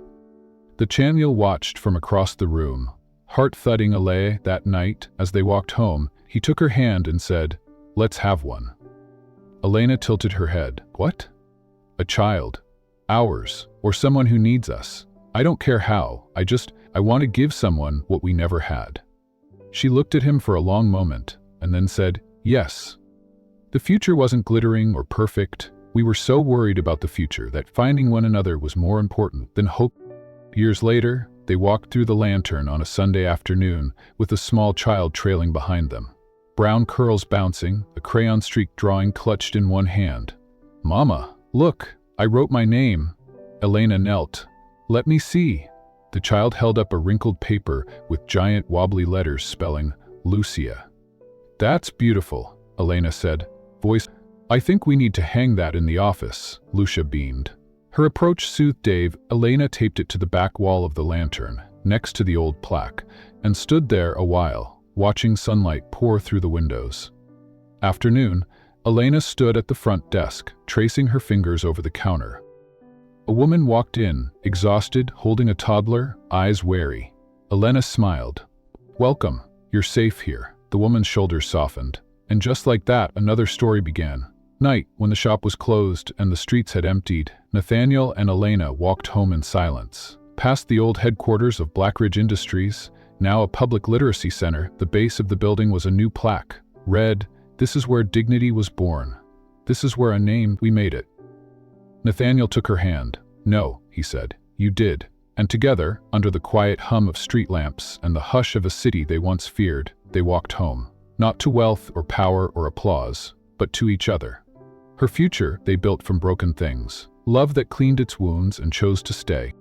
Nathaniel watched from across the room, heart thudding away. That night, as they walked home, he took her hand and said, "Let's have one." Elena tilted her head. "What?" "A child. Ours. Or someone who needs us. I don't care how, I want to give someone what we never had." She looked at him for a long moment, and then said, "Yes." The future wasn't glittering or perfect. We were so worried about the future that finding one another was more important than hope. Years later, they walked through the Lantern on a Sunday afternoon with a small child trailing behind them. Brown curls bouncing, a crayon streak drawing clutched in one hand. "Mama, look, I wrote my name." Elena knelt. "Let me see." The child held up a wrinkled paper with giant wobbly letters spelling Lucia. "That's beautiful," Elena said, voice. "I think we need to hang that in the office," Lucia beamed. Her approach soothed Dave. Elena taped it to the back wall of the Lantern, next to the old plaque, and stood there a while, watching sunlight pour through the windows. Afternoon, Elena stood at the front desk, tracing her fingers over the counter. A woman walked in, exhausted, holding a toddler, eyes wary. Elena smiled. "Welcome, you're safe here." The woman's shoulders softened. And just like that, another story began. Night, when the shop was closed and the streets had emptied, Nathaniel and Elena walked home in silence. Past the old headquarters of Blackridge Industries, now a public literacy center, the base of the building was a new plaque. Read, "This is where dignity was born. This is where a name, we made it." Nathaniel took her hand. "No," he said, "you did." And together, under the quiet hum of street lamps and the hush of a city they once feared, they walked home. Not to wealth or power or applause, but to each other. Her future they built from broken things. Love that cleaned its wounds and chose to stay.